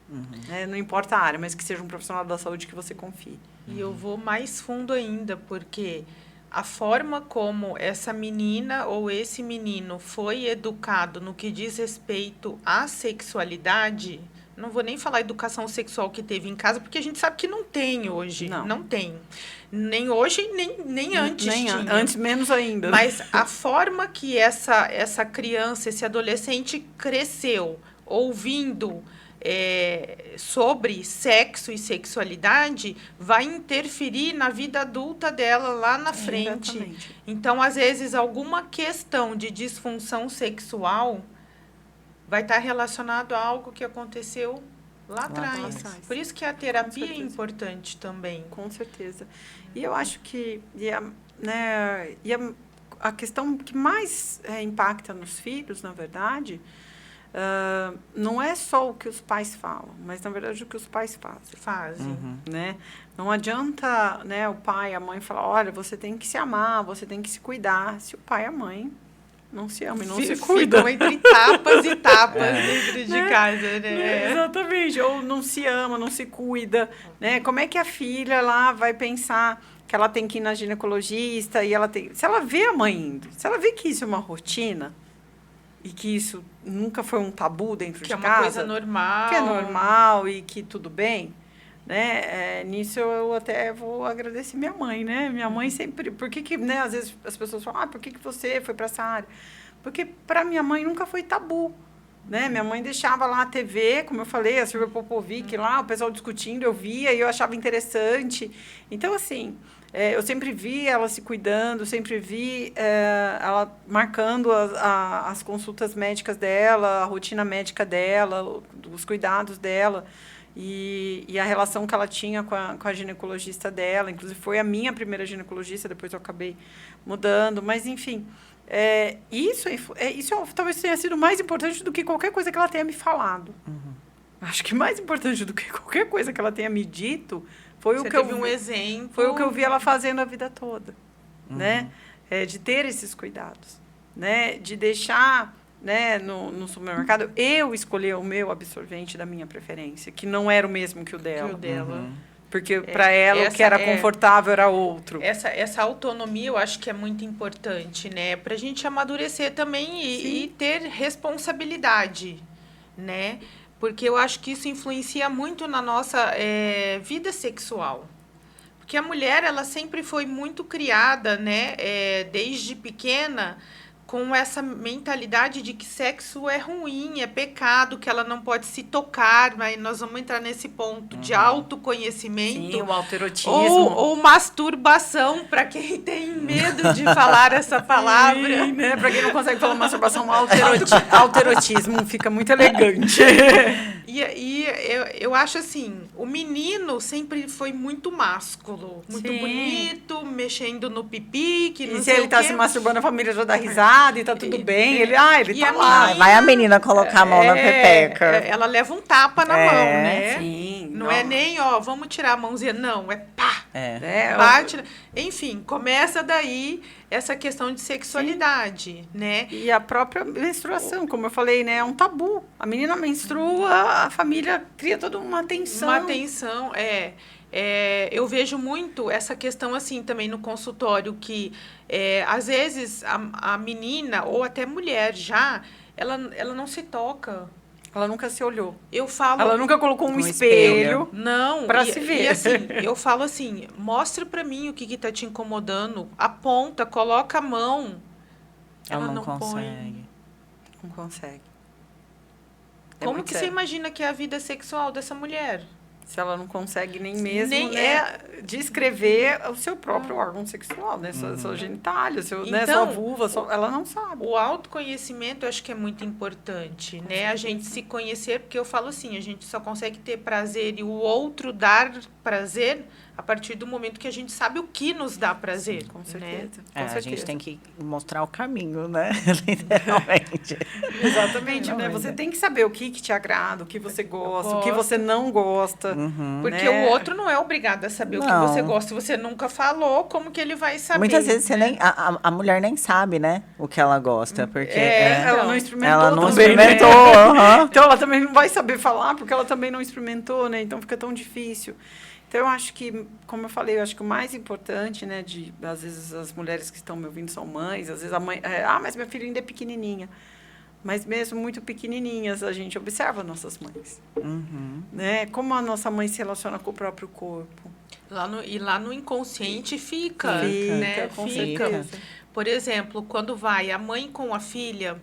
Não importa a área, mas que seja um profissional da saúde que você confie. E eu vou mais fundo ainda, porque a forma como essa menina ou esse menino foi educado no que diz respeito à sexualidade, não vou nem falar educação sexual que teve em casa, porque a gente sabe que não tem hoje. Não tem. Nem hoje, nem antes tinha. Antes, menos ainda. Mas a forma que essa criança, esse adolescente cresceu ouvindo sobre sexo e sexualidade vai interferir na vida adulta dela lá na frente. Exatamente. Então, às vezes, alguma questão de disfunção sexual vai estar relacionado a algo que aconteceu lá atrás. Por isso que a terapia é importante também. Com certeza. E eu acho que a questão que mais impacta nos filhos, na verdade, não é só o que os pais falam, mas, na verdade, o que os pais fazem. Né? Não adianta, né, o pai e a mãe falar, olha, você tem que se amar, você tem que se cuidar, se o pai e a mãe não se amam e não se cuidam. Ficam entre tapas e tapas dentro de casa, né? Exatamente. Ou não se ama, não se cuida. Né? Como é que a filha lá vai pensar que ela tem que ir na ginecologista e ela tem... Se ela vê a mãe indo, se ela vê que isso é uma rotina e que isso nunca foi um tabu dentro de casa... Que é uma coisa normal. Que é normal e que tudo bem... Né? Nisso eu até vou agradecer minha mãe, né? Minha mãe sempre... Por que né, às vezes as pessoas falam, por que você foi para essa área? Porque para minha mãe nunca foi tabu, né? Minha mãe deixava lá a TV, como eu falei, a Silvia Popovic lá, o pessoal discutindo, eu via e eu achava interessante. Então, assim, eu sempre vi ela se cuidando, sempre vi ela marcando as consultas médicas dela, a rotina médica dela, os cuidados dela. E a relação que ela tinha com a ginecologista dela, inclusive foi a minha primeira ginecologista, depois eu acabei mudando, mas enfim, isso talvez tenha sido mais importante do que qualquer coisa que ela tenha me falado. Acho que mais importante do que qualquer coisa que ela tenha me dito foi o que eu vi, um exemplo. Foi o que eu vi ela fazendo a vida toda, né? De ter esses cuidados, né? De deixar... Né, no supermercado, eu escolhi o meu absorvente da minha preferência, que não era o mesmo que o dela. Porque para ela o que era confortável era outro. Essa autonomia eu acho que é muito importante, né? Para a gente amadurecer também e ter responsabilidade, né? Porque eu acho que isso influencia muito na nossa vida sexual. Porque a mulher, ela sempre foi muito criada, né? Desde pequena, com essa mentalidade de que sexo é ruim, é pecado, que ela não pode se tocar, mas nós vamos entrar nesse ponto de autoconhecimento. Sim, o autoerotismo. Ou masturbação, para quem tem medo de falar essa palavra. Sim, né? Para quem não consegue falar masturbação, autoerotismo fica muito elegante. E eu acho assim, o menino sempre foi muito másculo, muito bonito, mexendo no pipi, que não sei o quê. E se ele tá se masturbando, a família já dá risada e tá tudo bem. Ele tá lá. Menina, vai a menina colocar a mão na pepeca. Ela leva um tapa na mão, né? Sim. Não é nem, vamos tirar a mãozinha. Não, é pá. Bate. Enfim, começa daí essa questão de sexualidade, né? E a própria menstruação, como eu falei, né? É um tabu. A menina menstrua, a família cria toda uma tensão. Uma tensão, eu vejo muito essa questão assim também no consultório, que às vezes a menina, ou até mulher já, ela não se toca. Ela nunca se olhou. Eu falo... Ela nunca colocou um espelho não, para se ver. E assim, eu falo assim, mostra para mim o que tá te incomodando, aponta, coloca a mão. Ela não consegue. põe. Não consegue. Como que você imagina que é a vida sexual dessa mulher? Se ela não consegue nem mesmo Nem descrever o seu próprio órgão sexual, né? Sua genitália, sua Então, vulva, ela não sabe. O autoconhecimento eu acho que é muito importante, né? certeza. A gente se conhecer, porque eu falo assim, a gente só consegue ter prazer e o outro dar prazer a partir do momento que a gente sabe o que nos dá prazer. Com né? certeza. A gente tem que mostrar o caminho, né? Literalmente. Exatamente, né? Você tem que saber o que te agrada, o que você gosta, o que você não gosta. Porque o outro não é obrigado a saber o que você gosta. Se você nunca falou, como que ele vai saber? Muitas vezes a mulher nem sabe, né? O que ela gosta, porque ela não experimentou. Ela não também, experimentou. Né? Então ela também não vai saber falar, porque ela também não experimentou, né? Então fica tão difícil. Então, eu acho que, como eu falei, eu acho que o mais importante, né, às vezes as mulheres que estão me ouvindo são mães, às vezes a mãe, mas minha filha ainda é pequenininha. Mas mesmo muito pequenininhas, a gente observa nossas mães. Né? Como a nossa mãe se relaciona com o próprio corpo. Lá no inconsciente fica, né? Com certeza. Por exemplo, quando vai a mãe com a filha,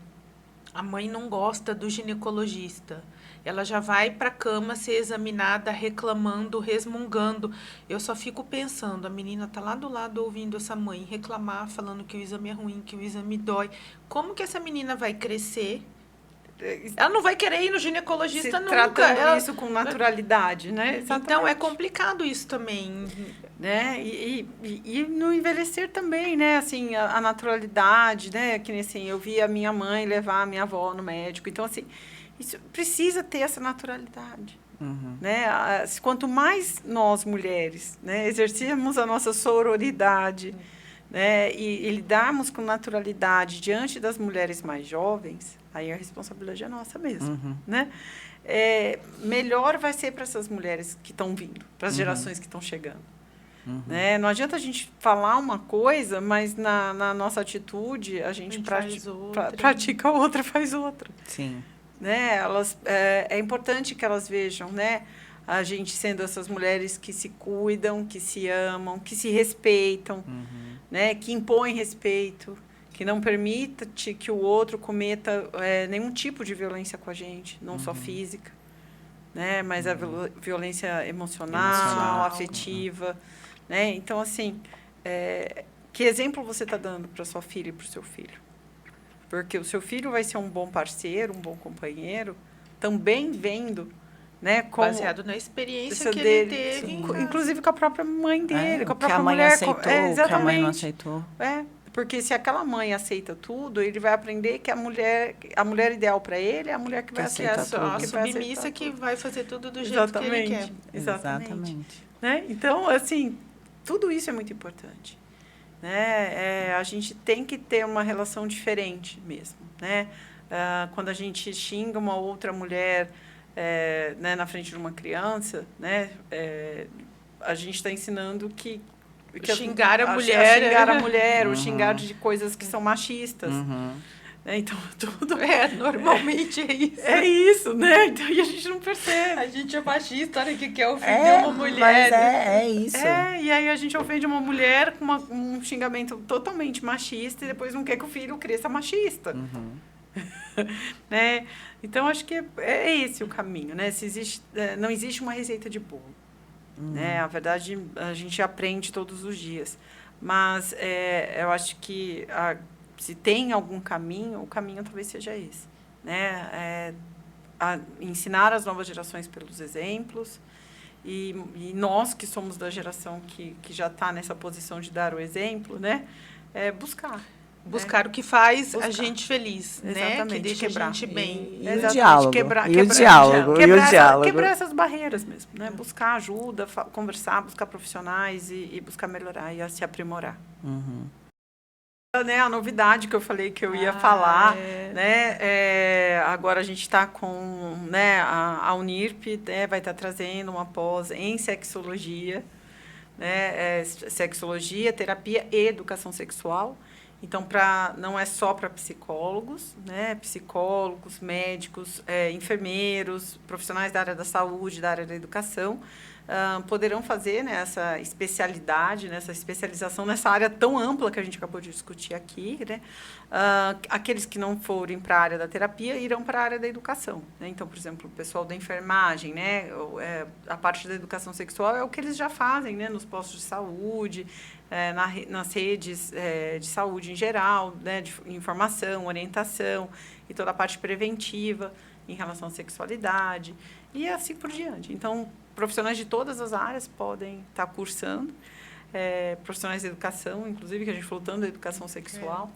a mãe não gosta do ginecologista. Ela já vai para a cama ser examinada, reclamando, resmungando. Eu só fico pensando, a menina tá lá do lado ouvindo essa mãe reclamar, falando que o exame é ruim, que o exame dói. Como que essa menina vai crescer? Ela não vai querer ir no ginecologista nunca. Tratando isso com naturalidade, né? Exatamente. Então, é complicado isso também. Né? E no envelhecer também, né? Assim, a naturalidade, né? Que assim, eu vi a minha mãe levar a minha avó no médico. Então, assim, isso precisa ter essa naturalidade. Né? Quanto mais nós, mulheres, né, exercemos a nossa sororidade, né, e lidarmos com naturalidade diante das mulheres mais jovens, aí a responsabilidade é nossa mesmo. Né? Melhor vai ser para essas mulheres que estão vindo, para as gerações que estão chegando. Né? Não adianta a gente falar uma coisa, mas na nossa atitude a gente pratica outra, faz outra. Sim. Né? É importante que elas vejam, né, a gente sendo essas mulheres que se cuidam, que se amam, que se respeitam, né, que impõem respeito, que não permita que o outro cometa nenhum tipo de violência com a gente, não só física, né, mas a violência emocional, afetiva. Né? Então, assim, que exemplo você está dando para sua filha e para o seu filho? Porque o seu filho vai ser um bom parceiro, um bom companheiro, também vendo, né, como baseado na experiência que dele, ele teve. Inclusive com a própria mãe dele, com a própria que a mãe mulher. Aceitou, que a mãe não aceitou. Porque se aquela mãe aceita tudo, ele vai aprender que a mulher ideal para ele é a mulher que vai aceitar tudo. A submissa que vai fazer tudo do jeito que ele quer. Exatamente. Né? Então, assim, tudo isso é muito importante. Né? A gente tem que ter uma relação diferente mesmo. Né? Quando a gente xinga uma outra mulher né, na frente de uma criança, né, a gente está ensinando que xingar a mulher, ou xingar de coisas que são machistas. Então, tudo normalmente é isso. É isso, né? Então, e a gente não percebe. A gente é machista, olha que quer ofender uma mulher. Mas é isso. E aí a gente ofende uma mulher com um xingamento totalmente machista e depois não quer que o filho cresça machista. Né? Então, acho que é esse o caminho, né? Não existe uma receita de bolo. Né? A verdade, a gente aprende todos os dias. Mas eu acho que se tem algum caminho, o caminho talvez seja esse. Né? Ensinar as novas gerações pelos exemplos. E nós, que somos da geração que já está nessa posição de dar o exemplo, né? Buscar. Buscar o que faz a gente feliz, né? Que deixa quebrar. A gente bem. E o diálogo. Quebrar essas barreiras mesmo, né? Buscar ajuda, conversar, buscar profissionais e buscar melhorar e se aprimorar. Né, a novidade que eu falei que eu ia falar, né? Agora a gente está com, né, a Unirp, né, vai estar trazendo uma pós em sexologia, né? Sexologia, terapia e educação sexual. Então, não é só para psicólogos, né? Psicólogos, médicos, enfermeiros, profissionais da área da saúde, da área da educação, poderão fazer, né, essa especialidade, né, essa especialização nessa área tão ampla que a gente acabou de discutir aqui, né? Aqueles que não forem para a área da terapia irão para a área da educação, né? Então, por exemplo, o pessoal da enfermagem, né, a parte da educação sexual é o que eles já fazem, né, nos postos de saúde, nas redes de saúde em geral, né, de informação, orientação e toda a parte preventiva em relação à sexualidade e assim por diante. Então, profissionais de todas as áreas podem estar cursando, profissionais de educação, inclusive, que a gente falou tanto da educação sexual.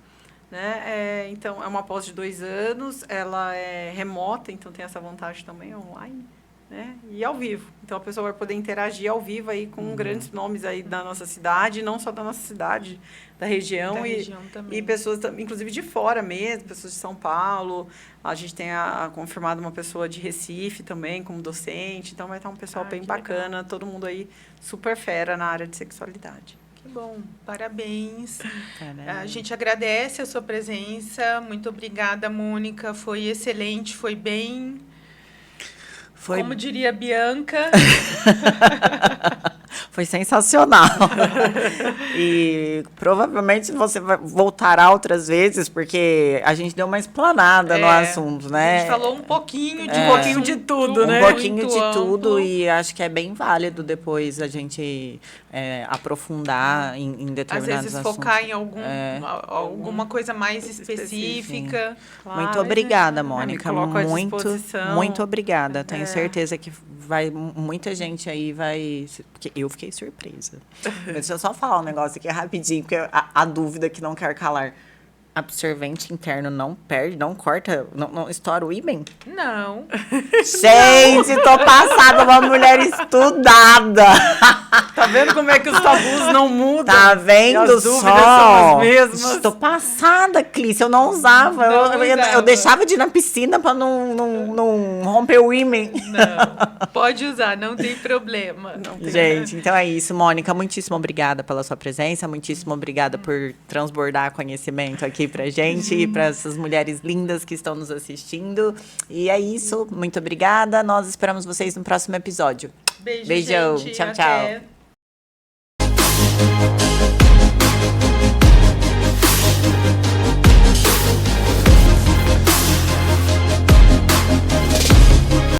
Né? Então, é uma pós de 2 anos, ela é remota, então tem essa vantagem também, online, né? E ao vivo. Então, a pessoa vai poder interagir ao vivo aí com grandes nomes aí da nossa cidade, não só da nossa cidade, da região, e pessoas, inclusive, de fora mesmo, pessoas de São Paulo. A gente tem confirmado uma pessoa de Recife também, como docente. Então, vai estar um pessoal bem bacana, todo mundo aí super fera na área de sexualidade. Que bom, parabéns. A gente agradece a sua presença. Muito obrigada, Mônica. Foi excelente, foi bem... Como diria a Bianca. Foi sensacional. E provavelmente você voltará outras vezes, porque a gente deu uma explanada no assunto, né? A gente falou um pouquinho de, um pouquinho de tudo, né? Um pouquinho de tudo, e acho que é bem válido depois a gente aprofundar em determinados assuntos. Às vezes assuntos. focar em alguma coisa mais específica. Claro, muito obrigada, Mônica. Muito obrigada. Tenho certeza que muita gente aí vai... Porque eu fiquei surpresa. Deixa eu só falar um negócio aqui rapidinho, porque a dúvida que não quer calar. Absorvente interno não perde, não corta, não estoura o ímen? Não. Gente, tô passada, uma mulher estudada. Tá vendo como é que os tabus não mudam? Tá vendo as dúvidas só? são as mesmas. Tô passada, Clícia, eu não usava. Eu deixava de ir na piscina pra não romper o ímen. Não, pode usar, não tem problema. Gente, então é isso. Mônica, muitíssimo obrigada pela sua presença, muitíssimo obrigada por transbordar conhecimento aqui pra gente e para essas mulheres lindas que estão nos assistindo. E é isso, muito obrigada. Nós esperamos vocês no próximo episódio. Beijão, gente, tchau, até. tchau.